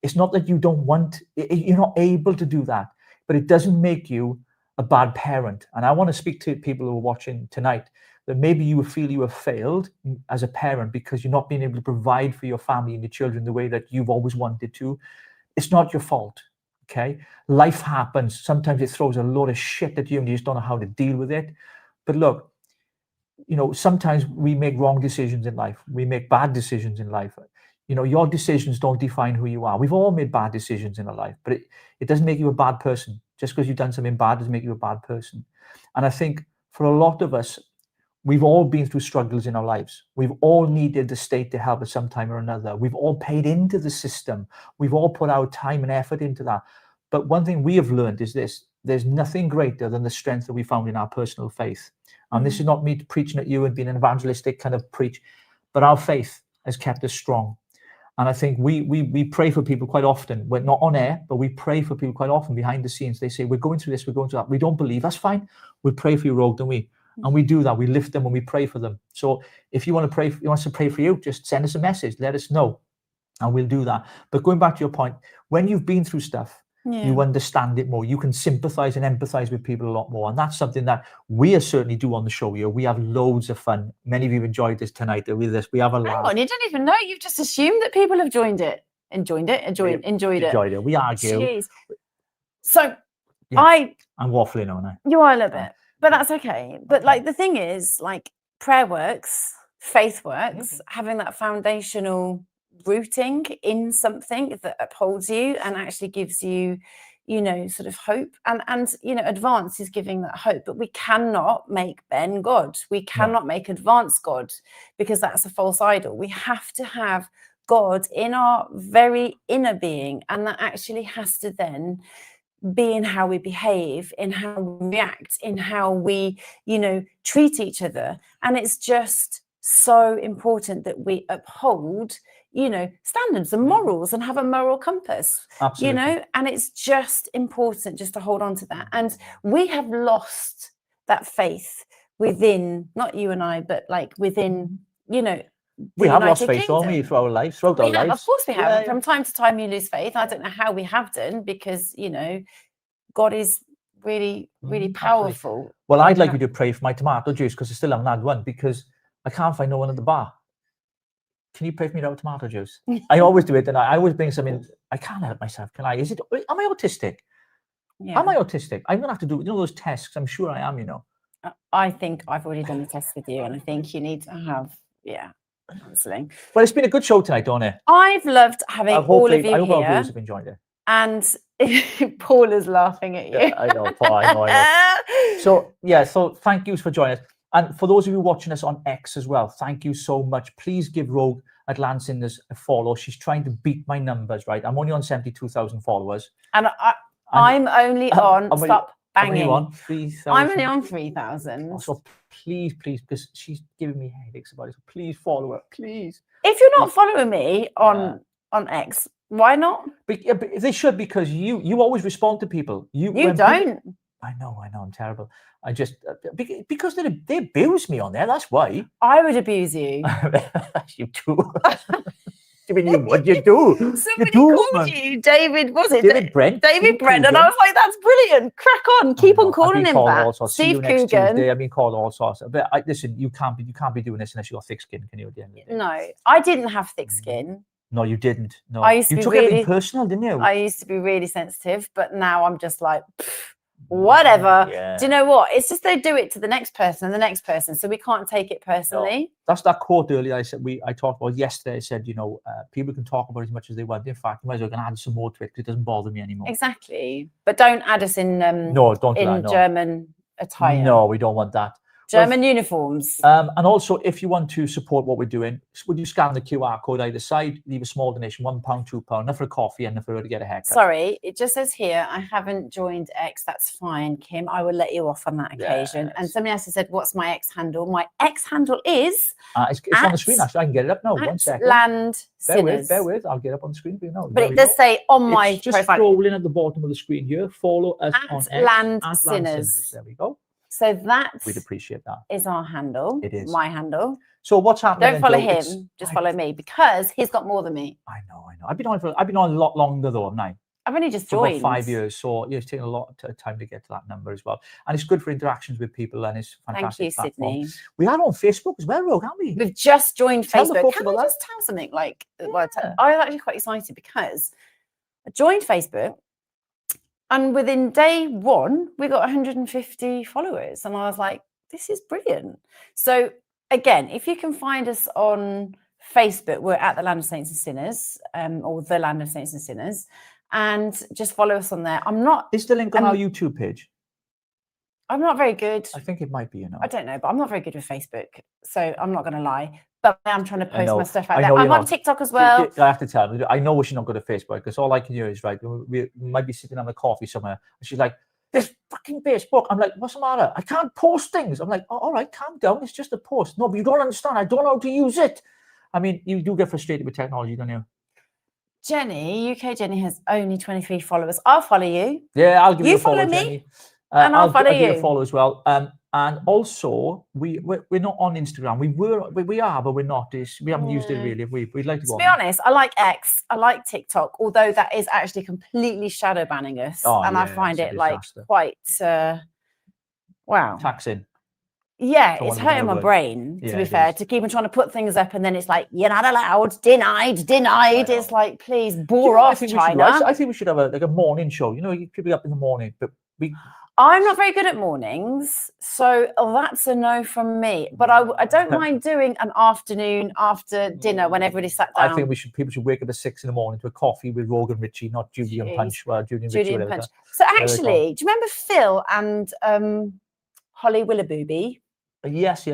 it's not that you don't want. You're not able to do that, but it doesn't make you a bad parent. And I want to speak to people who are watching tonight, that maybe you feel you have failed as a parent because you're not being able to provide for your family and your children the way that you've always wanted to. It's not your fault, okay? Life happens. Sometimes it throws a lot of shit at you and you just don't know how to deal with it. But look, you know, sometimes we make wrong decisions in life. We make bad decisions in life. You know, your decisions don't define who you are. We've all made bad decisions in our life, but it doesn't make you a bad person. Just because you've done something bad doesn't make you a bad person. And I think for a lot of us, we've all been through struggles in our lives. We've all needed the state to help at some time or another. We've all paid into the system. We've all put our time and effort into that. But one thing we have learned is this: there's nothing greater than the strength that we found in our personal faith. And this is not me preaching at you and being an evangelistic kind of preach, but our faith has kept us strong. And I think we pray for people quite often. We're not on air, but we pray for people quite often behind the scenes. They say, we're going through this, we're going through that. We don't believe, that's fine. We'll pray for you, Rogue, don't we? And we do that. We lift them and we pray for them. So if you want to pray, you want us to pray for you, just send us a message, let us know, and we'll do that. But going back to your point, when you've been through stuff, you understand it more. You can sympathize and empathize with people a lot more. And that's something that we certainly do on the show here. We have loads of fun. Many of you enjoyed this tonight with us. We have a laugh. Hang on, you don't even know. You've just assumed that people have enjoyed it. Enjoyed it. We argue. Jeez. So I'm waffling on it. You are a little bit, but that's okay. But like the thing is, like prayer works, faith works, having that foundational rooting in something that upholds you and actually gives you, you know, sort of hope, and you know, Advance is giving that hope. But we cannot make Ben God. We cannot make Advance God, because that's a false idol. We have to have God in our very inner being, and that actually has to then be in how we behave, in how we react, in how we, you know, treat each other. And it's just so important that we uphold, you know, standards and morals and have a moral compass. Absolutely. You know, and it's just important just to hold on to that. And we have lost that faith within, not you and I, but like within, you know, we have lost faith, haven't we, through our lives, throughout our lives? Of course we have. From time to time you lose faith. I don't know how we have done, because, you know, God is really, really powerful. Absolutely. Well, I'd like you to pray for my tomato juice, because I still haven't had one, because I can't find no one at the bar. Can you pray for me to have tomato juice? I always do it, and I always bring some in. I can't help myself, can I? Am I autistic? Yeah. Am I autistic? I'm going to have to do, you know, those tests, 'cause I'm sure I am, you know. I think I've already done the test with you, and I think you need to have, counselling. Well, it's been a good show tonight, don't it? I've loved having all of you here. I hope our viewers have enjoyed it. And Paul is laughing at you. Yeah, I know, Paul, I know. So thank you for joining us. And for those of you watching us on X as well, thank you so much. Please give Rogue at Lansingers a follow. She's trying to beat my numbers, right? I'm only on 72,000 followers. And I'm only on, stop banging. I'm only on 3,000. So please, because she's giving me headaches about it. So please follow her, please. If you're not following me on X, why not? But they should, because you always respond to people. You don't. I know, I'm terrible. I just because they abuse me on there. That's why. I would abuse you. You do. I mean, you do. Somebody called you David. Was it David Brent? David Brent, and I was like, "That's brilliant. Crack on. Keep on calling him that." Steve Coogan. I've been called all sorts. But listen, you can't be doing this unless you got thick skin, can you? At the end of the day? No, I didn't have thick skin. No, you didn't. No, I used to you took really, everything personal, didn't you? I used to be really sensitive, but now I'm just like, whatever. Yeah. Do you know what? It's just they do it to the next person and the next person, so we can't take it personally. No. That's that quote earlier I talked about yesterday. I said, you know, people can talk about it as much as they want. In fact, you might as well add some more to it, because it doesn't bother me anymore. Exactly. But don't add us in German attire. No, we don't want that. German uniforms. And also, if you want to support what we're doing, would you scan the QR code either side, leave a small donation, £1, £2, enough for a coffee and enough for her to get a haircut. Sorry, it just says here, I haven't joined X. That's fine, Kim. I will let you off on that occasion. Yes. And somebody else has said, what's my X handle? My X handle is... it's on the screen, actually. I can get it up now. 1 second. Land Sinners. Bear with. I'll get up on the screen for you now. But it does say on my just profile. Scrolling at the bottom of the screen here. Follow us on X. Land Sinners. There we go. So we'd appreciate that. Is our handle. It is my handle. So what's happening? Don't follow him. Just follow me, because he's got more than me. I know. I've been on a lot longer though, haven't I? I've only just joined. For about 5 years, so it's taken a lot of time to get to that number as well. And it's good for interactions with people, and it's fantastic. Thank you, Sydney. We are on Facebook as well, Rogue, aren't we? We've just joined Facebook. Can I just tell something? Like, I was actually quite excited because I joined Facebook. And within day one, we got 150 followers. And I was like, this is brilliant. So again, if you can find us on Facebook, we're at the Land of Saints and Sinners, or the Land of Saints and Sinners, and just follow us on there. Is the link on our YouTube page? I'm not very good. I think it might be, you know. I don't know, but I'm not very good with Facebook, so I'm not going to lie. But I am trying to post my stuff out I there. know I'm you're on not. TikTok as well. I have to tell you, I know she's not good at Facebook because all I can hear is, right, we might be sitting on a coffee somewhere, and she's like, this fucking Facebook. I'm like, what's the matter? I can't post things. I'm like, oh, all right, calm down. It's just a post. No, but you don't understand. I don't know how to use it. I mean, you do get frustrated with technology, don't you? Jenny, UK Jenny has only 23 followers. I'll follow you. Yeah, I'll give you a follow, follow me, Jenny. and I'll follow I'll give you you. a follow as well. And also, we're not on Instagram. We are, but we're not. We haven't used it really. We'd like to go. To be honest, I like X. I like TikTok, although that is actually completely shadow banning us, and I find it like quite wow, taxing. Yeah, it's hurting my brain, to be fair, to keep on trying to put things up and then it's like, you're not allowed, denied. It's like, please, bore off, China. I think we should have a morning show. You know, you could be up in the morning, but I'm not very good at mornings, so that's a no from me. But I don't mind doing an afternoon after dinner when everybody's sat down. I think people should wake up at 6 in the morning to a coffee with Rogue and Richie, not Judy and Punch. Well, Judy and Punch. So actually, do you remember Phil and Holly Willoughby? Yes.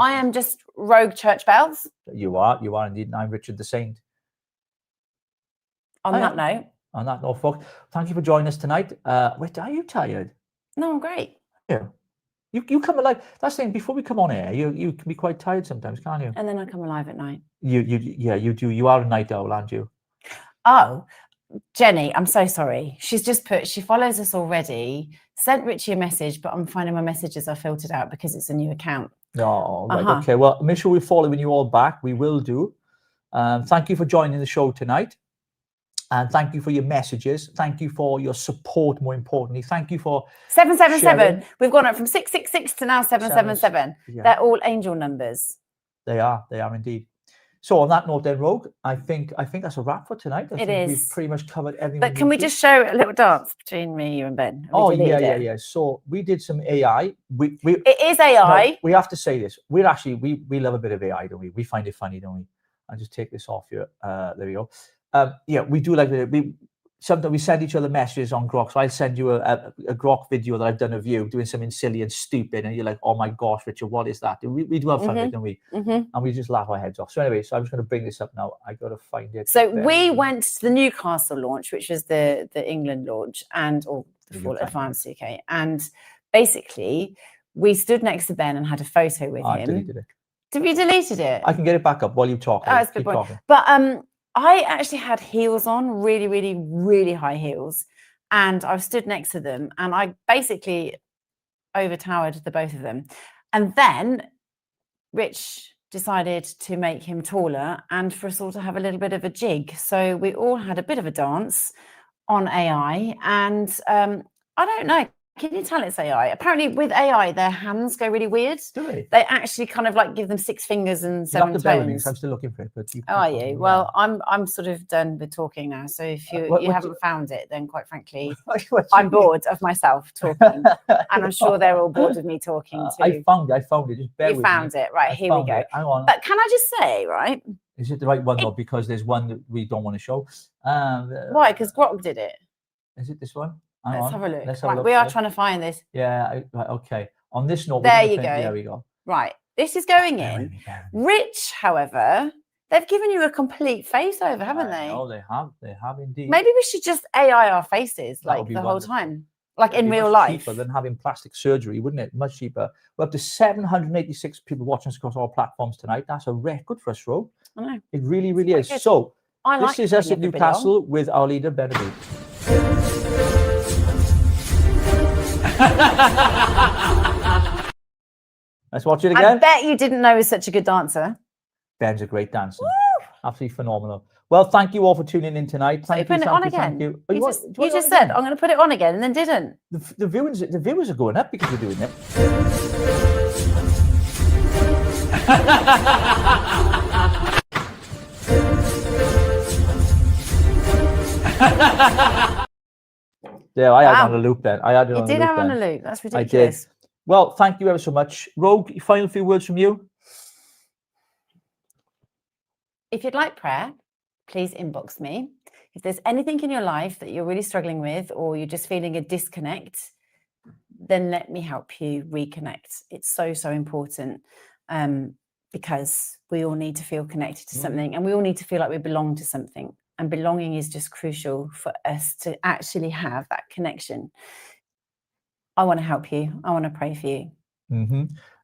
I am just Rogue Church Bells. You are indeed. And I'm Richard the Saint. On that note, folks, thank you for joining us tonight. Wait, are you tired? No, I'm great. Yeah. You come alive. That's the thing. Before we come on air, you can be quite tired sometimes, can't you? And then I come alive at night. You do. You are a night owl, aren't you? Oh, Jenny, I'm so sorry. She's just she follows us already, sent Richie a message, but I'm finding my messages are filtered out because it's a new account. Oh, right. Okay. Well, make sure we're following you all back. We will do. Thank you for joining the show tonight. And thank you for your messages. Thank you for your support, more importantly. Thank you for 777. sharing. We've gone up from 666 to now 777. Yeah. They're all angel numbers. They are indeed. So on that note then, Rogue, I think that's a wrap for tonight. I think we've pretty much covered everything. But can we just show a little dance between me, you and Ben? Yeah. So we did some AI. It is AI. No, we have to say this. We love a bit of AI, don't we? We find it funny, don't we? I'll just take this off here. There we go. We do like sometimes we send each other messages on Grok. So I'll send you a Grok video that I've done of you doing something silly and stupid, and you're like, "Oh my gosh, Richard, what is that?" We do have fun with it, don't we? And we just laugh our heads off. So anyway, so I'm just going to bring this up now. I got to find it. So we went to the Newcastle launch, which was the England launch, or the full Advanced UK, and basically we stood next to Ben and had a photo with him. I deleted it. Have you deleted it? I can get it back up while you talk. Oh, it's a bit boring. But I actually had heels on, really, really, really high heels. And I stood next to them and I basically overtowered the both of them. And then Rich decided to make him taller and for us all to have a little bit of a jig. So we all had a bit of a dance on AI. And I don't know. Can you tell it's AI? Apparently with AI, their hands go really weird. Do they? They actually kind of like give them 6 fingers and 7 toes. I'm still looking for it. But are you? Well, I'm sort of done with talking now. So if you haven't found it, then quite frankly, I'm bored of myself talking. And I'm sure they're all bored of me talking too. I found it. Just bear with me. You found it. Right, here we go. Hang on. But can I just say, right? Is it the right one though? Because there's one that we don't want to show. Why? Because Grok did it. Is it this one? Let's have a look. We are trying to find this. Yeah. Okay. On this note, there you go. There we go. Right. This is going in. Rich, however, they've given you a complete face over, haven't they? Oh, they have. They have indeed. Maybe we should just AI our faces like the whole time, like in real life. Cheaper than having plastic surgery, wouldn't it? Much cheaper. We're up to 786 people watching us across all platforms tonight. That's a record for us, Ro. I know. It really, really is. So this is us at Newcastle with our leader, Benedict. Let's watch it again. I bet you didn't know he was such a good dancer. Ben's a great dancer. Woo! Absolutely phenomenal. Well, thank you all for tuning in tonight. Thank you. Put it on again. You just said I'm going to put it on again and then didn't. The viewers are going up because we're doing it. Yeah, I had on a loop then. You did have on a loop. That's ridiculous. I did. Well, thank you ever so much. Rogue, final few words from you. If you'd like prayer, please inbox me. If there's anything in your life that you're really struggling with, or you're just feeling a disconnect, then let me help you reconnect. It's so, so important, because we all need to feel connected to something, and we all need to feel like we belong to something. And belonging is just crucial for us to actually have that connection. I want to help you. I want to pray for you.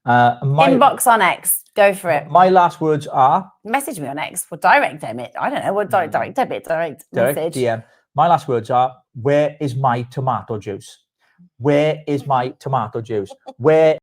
Inbox on X. Go for it. My last words are... Message me on X or direct debit. I don't know what direct debit, direct message. DM. My last words are, where is my tomato juice? Where is my tomato juice? Where